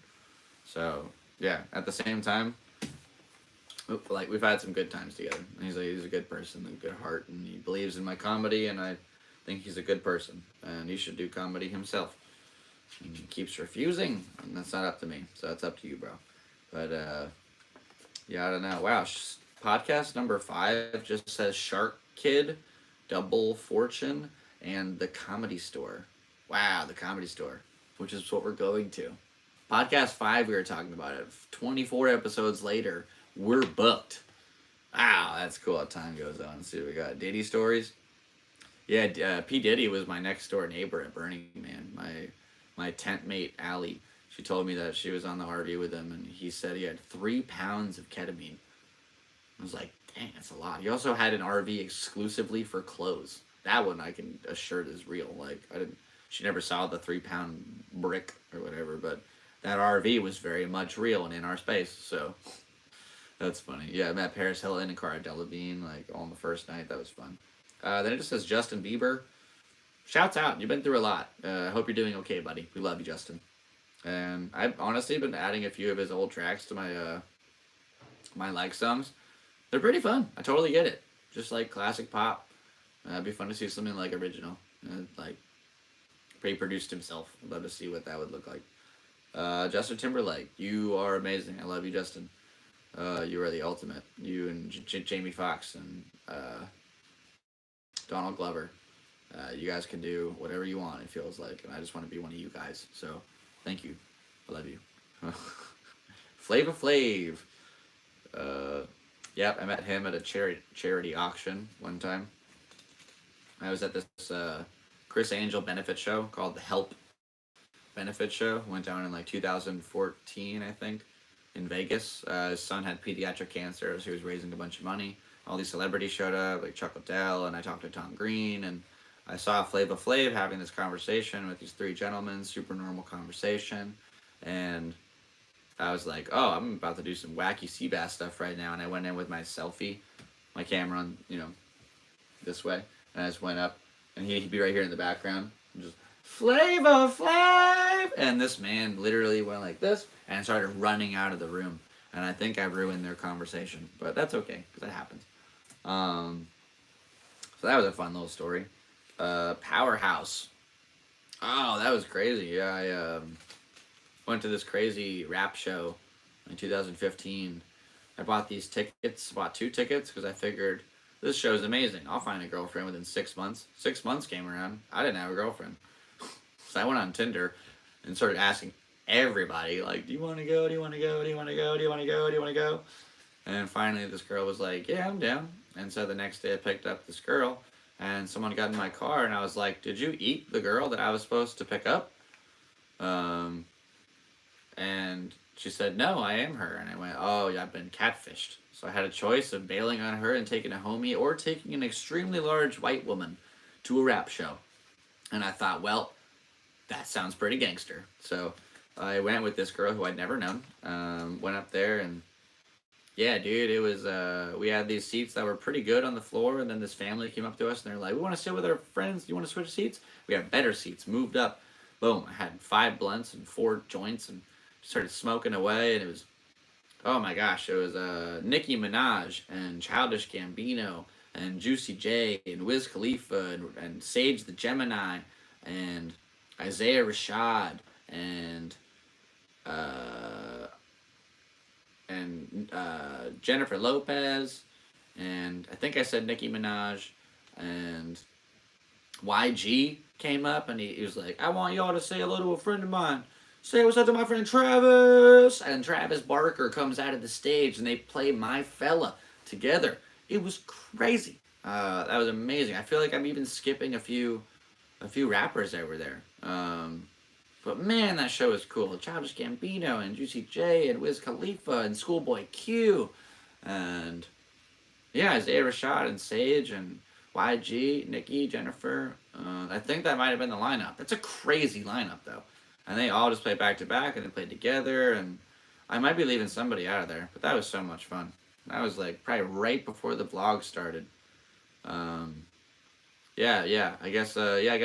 Speaker 1: So yeah, at the same time, like we've had some good times together. He's a good person, a good heart, and he believes in my comedy, and I think he's a good person, and he should do comedy himself. And he keeps refusing, and that's not up to me. So it's up to you, bro. But yeah, I don't know. Wow, podcast number 5 just says Shark Kid, Double Fortune, and the Comedy Store. Wow, the Comedy Store, which is what we're going to. Podcast 5, we were talking about it. 24 episodes later, we're booked. Wow, that's cool how time goes on. Let's see what we got. Diddy stories. Yeah, P. Diddy was my next door neighbor at Burning Man. My tent mate, Allie, she told me that she was on the RV with him, and he said he had 3 pounds of ketamine. I was like, dang, that's a lot. He also had an RV exclusively for clothes. That one I can assure is real. Like, she never saw the 3-pound brick or whatever, but that RV was very much real and in our space, so that's funny. Yeah, I met Paris Hilton and Cara Delevingne, like, on the first night. That was fun. Then it just says Justin Bieber. Shouts out. You've been through a lot. I hope you're doing okay, buddy. We love you, Justin. And I've honestly been adding a few of his old tracks to my like songs. They're pretty fun. I totally get it. Just like classic pop. It'd be fun to see something like original. Like pre-produced himself. I'd love to see what that would look like. Justin Timberlake, you are amazing. I love you, Justin. You are the ultimate. You and Jamie Foxx and Donald Glover. You guys can do whatever you want, it feels like. And I just want to be one of you guys. So, thank you. I love you. Flava Flav. Yep, I met him at a charity auction one time. I was at this Chris Angel benefit show called the Help benefit show. Went down in like 2014, I think, in Vegas. His son had pediatric cancer, so he was raising a bunch of money. All these celebrities showed up, like Chuck Liddell, and I talked to Tom Green, and I saw Flava Flav having this conversation with these 3 gentlemen, super normal conversation, and I was like, oh, I'm about to do some wacky sea bass stuff right now, and I went in with my selfie, my camera on, this way, and I just went up, and he'd be right here in the background, and just, Flava Flav! And this man literally went like this, and started running out of the room, and I think I ruined their conversation, but that's okay, because that happens. So that was a fun little story. Powerhouse. Oh, that was crazy. Yeah, I went to this crazy rap show in 2015. I bought 2 tickets, because I figured this show's amazing. I'll find a girlfriend within 6 months. 6 months came around. I didn't have a girlfriend. So I went on Tinder and started asking everybody, like, do you want to go? Do you want to go? Do you want to go? Do you want to go? Do you want to go? And finally this girl was like, yeah, I'm down. And so the next day I picked up this girl, and someone got in my car, and I was like, did you eat the girl that I was supposed to pick up? And she said, no, I am her. And I went, oh, yeah, I've been catfished. So I had a choice of bailing on her and taking a homie, or taking an extremely large white woman to a rap show. And I thought, well, that sounds pretty gangster. So I went with this girl who I'd never known. Went up there, and yeah, dude, it was, we had these seats that were pretty good on the floor, and then this family came up to us, and they're like, we want to sit with our friends. Do you want to switch seats? We have better seats. Moved up. Boom. I had 5 blunts and 4 joints, and started smoking away, and it was, oh my gosh, it was Nicki Minaj and Childish Gambino and Juicy J and Wiz Khalifa and Sage the Gemini and Isaiah Rashad and Jennifer Lopez, and I think I said Nicki Minaj, and YG came up, and he was like, I want y'all to say hello to a friend of mine. say what's up to my friend Travis. And Travis Barker comes out of the stage and they play My Fella together. It was crazy. That was amazing. I feel like I'm even skipping a few rappers that were there. But man, that show was cool. Childish Gambino and Juicy J and Wiz Khalifa and Schoolboy Q. And yeah, Isaiah Rashad and Sage and YG, Nikki, Jennifer. I think that might have been the lineup. That's a crazy lineup, though. And they all just played back to back and they played together. And I might be leaving somebody out of there, but that was so much fun. That was like probably right before the vlog started. Yeah. I guess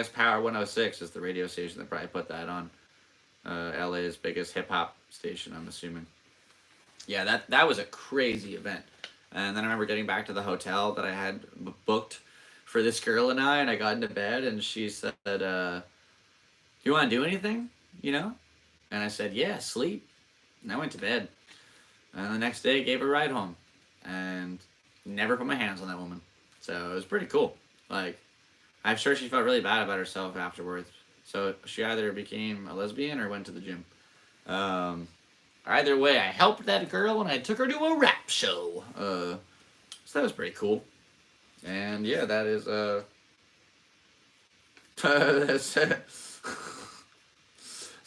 Speaker 1: Power 106 is the radio station that probably put that on. LA's biggest hip hop station, I'm assuming. Yeah, that was a crazy event. And then I remember getting back to the hotel that I had booked for this girl and I got into bed, and she said, "You want to do anything, you know?" And I said, "Yeah, sleep." And I went to bed. And the next day, I gave her a ride home. And never put my hands on that woman. So it was pretty cool. Like, I'm sure she felt really bad about herself afterwards. So she either became a lesbian or went to the gym. Either way, I helped that girl and I took her to a rap show. So that was pretty cool. And yeah, that is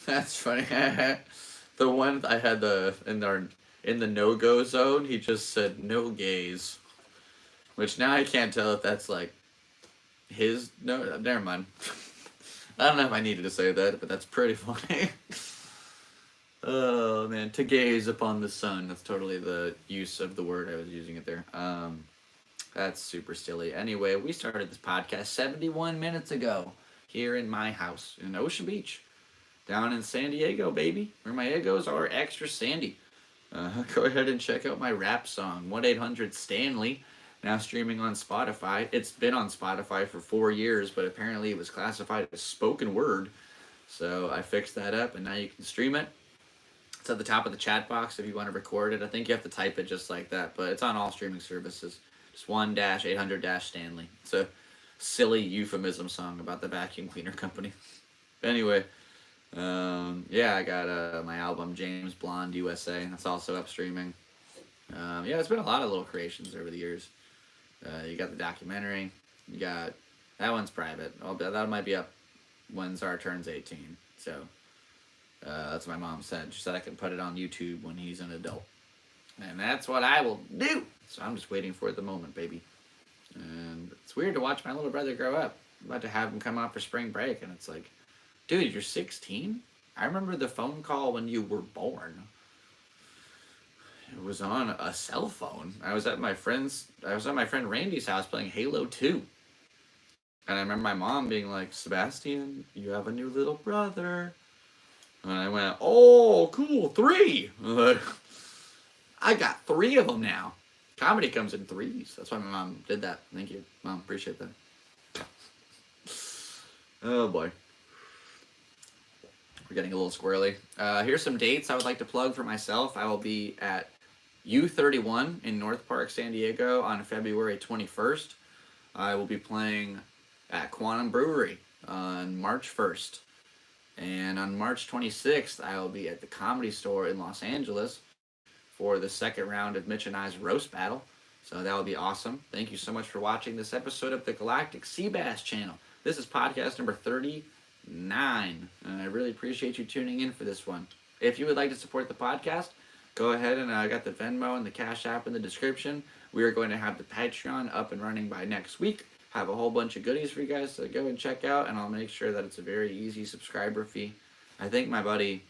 Speaker 1: that's funny. The one I had in the no-go zone, he just said no gays. Which now I can't tell if that's like his no, never mind. I don't know if I needed to say that, but that's pretty funny. Oh man, to gaze upon the sun. That's totally the use of the word I was using it there. That's super silly. Anyway, we started this podcast 71 minutes ago here in my house in Ocean Beach, down in San Diego, baby, where my egos are extra sandy. Go ahead and check out my rap song, 1-800-STANLEY, now streaming on Spotify. It's been on Spotify for 4 years, but apparently it was classified as spoken word. So I fixed that up, and now you can stream it. It's at the top of the chat box if you want to record it. I think you have to type it just like that, but it's on all streaming services. Just 1-800-STANLEY. It's a silly euphemism song about the vacuum cleaner company. Anyway, yeah, I got my album James Blonde USA. That's also up streaming. Yeah, it's been a lot of little creations over the years. You got the documentary. You got that one's private. That might be up when Czar turns 18. So that's what my mom said. She said I can put it on YouTube when he's an adult, and that's what I will do. So I'm just waiting for the moment, baby. And it's weird to watch my little brother grow up. I'm about to have him come out for spring break, and it's like, dude, you're 16? I remember the phone call when you were born. It was on a cell phone. I was at my friend Randy's house playing Halo 2. And I remember my mom being like, "Sebastian, you have a new little brother." And I went, "Oh, cool, 3." I got 3 of them now. Comedy comes in 3s. That's why my mom did that. Thank you, Mom. Appreciate that. Oh, boy. We're getting a little squirrely. Here's some dates I would like to plug for myself. I will be at U31 in North Park, San Diego on February 21st. I will be playing at Quantum Brewery on March 1st. And on March 26th, I will be at the Comedy Store in Los Angeles for the second round of Mitch and I's roast battle. So that will be awesome. Thank you so much for watching this episode of the Galactic Seabass channel. This is podcast number 39, and I really appreciate you tuning in for this one. If you would like to support the podcast, go ahead and I got the Venmo and the Cashapp in the description. We are going to have the Patreon up and running by next week. Have a whole bunch of goodies for you guys to go and check out, and I'll make sure that it's a very easy subscriber fee. I think my buddy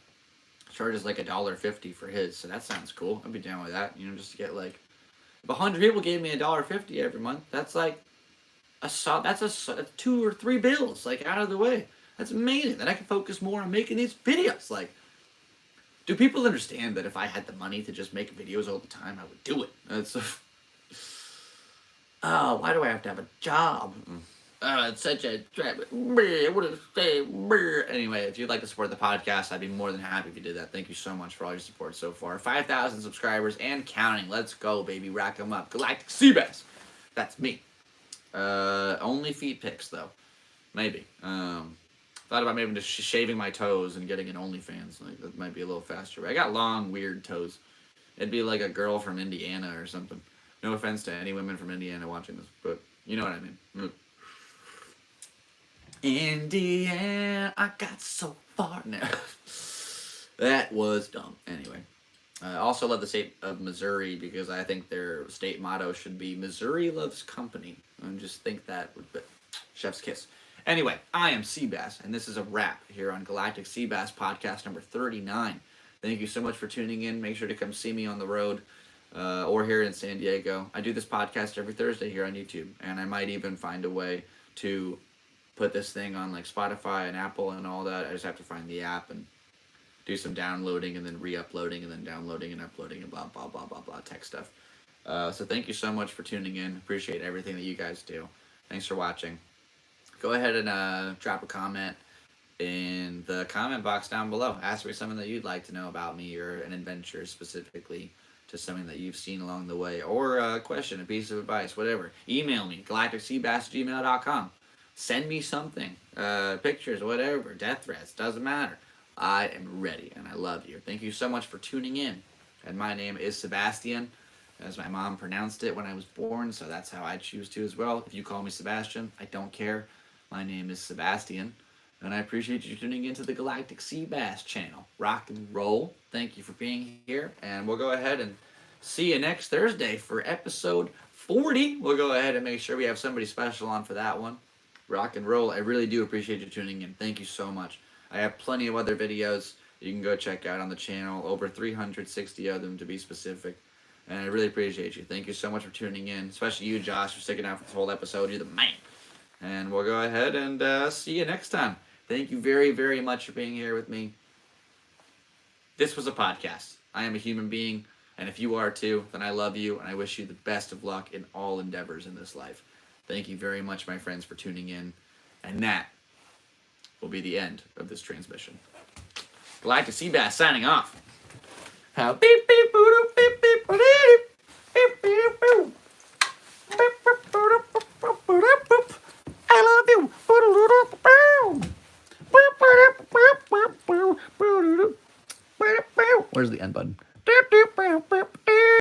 Speaker 1: charges like $1.50 for his, so that sounds cool. I'd be down with that, just to get like, if 100 people gave me $1.50 every month, that's like that's 2 or 3 bills like out of the way. That's amazing. Then I can focus more on making these videos. Like, do people understand that if I had the money to just make videos all the time, I would do it? Why do I have to have a job? It's such a trap. What did it say? Anyway, if you'd like to support the podcast, I'd be more than happy if you did that. Thank you so much for all your support so far. 5,000 subscribers and counting. Let's go, baby. Rack them up. Galactic Seabass. That's me. Only feet pics, though. Maybe. Thought about maybe just shaving my toes and getting an OnlyFans. Like, that might be a little faster. But I got long, weird toes. It'd be like a girl from Indiana or something. No offense to any women from Indiana watching this, but you know what I mean. Indiana, I got so far now. That was dumb. Anyway. I also love the state of Missouri because I think their state motto should be Missouri loves company. And just think that would be chef's kiss. Anyway, I am Seabass, and this is a wrap here on Galactic Seabass Podcast number 39. Thank you so much for tuning in. Make sure to come see me on the road or here in San Diego. I do this podcast every Thursday here on YouTube, and I might even find a way to put this thing on like Spotify and Apple and all that. I just have to find the app and do some downloading and then re-uploading and then downloading and uploading and blah, blah, blah, blah, blah, tech stuff. So thank you so much for tuning in. Appreciate everything that you guys do. Thanks for watching. Go ahead and drop a comment in the comment box down below. Ask me something that you'd like to know about me or an adventure specifically to something that you've seen along the way, or a question, a piece of advice, whatever. Email me, galacticseabass@gmail.com. Send me something, pictures, whatever, death threats, doesn't matter. I am ready, and I love you. Thank you so much for tuning in. And my name is Sebastian, as my mom pronounced it when I was born, so that's how I choose to as well. If you call me Sebastian, I don't care. My name is Sebastian, and I appreciate you tuning into the Galactic Seabass channel. Rock and roll. Thank you for being here, and we'll go ahead and see you next Thursday for episode 40. We'll go ahead and make sure we have somebody special on for that one. Rock and roll. I really do appreciate you tuning in. Thank you so much. I have plenty of other videos you can go check out on the channel, over 360 of them to be specific, and I really appreciate you. Thank you so much for tuning in, especially you, Josh, for sticking out for this whole episode. You're the man. And we'll go ahead and see you next time. Thank you very, very much for being here with me. This was a podcast. I am a human being, and if you are too, then I love you, and I wish you the best of luck in all endeavors in this life. Thank you very much, my friends, for tuning in, and that will be the end of this transmission. Galactic Seabass signing off. How beep beep boo beep beep beep beep beep boo. I love you. Where's the end button?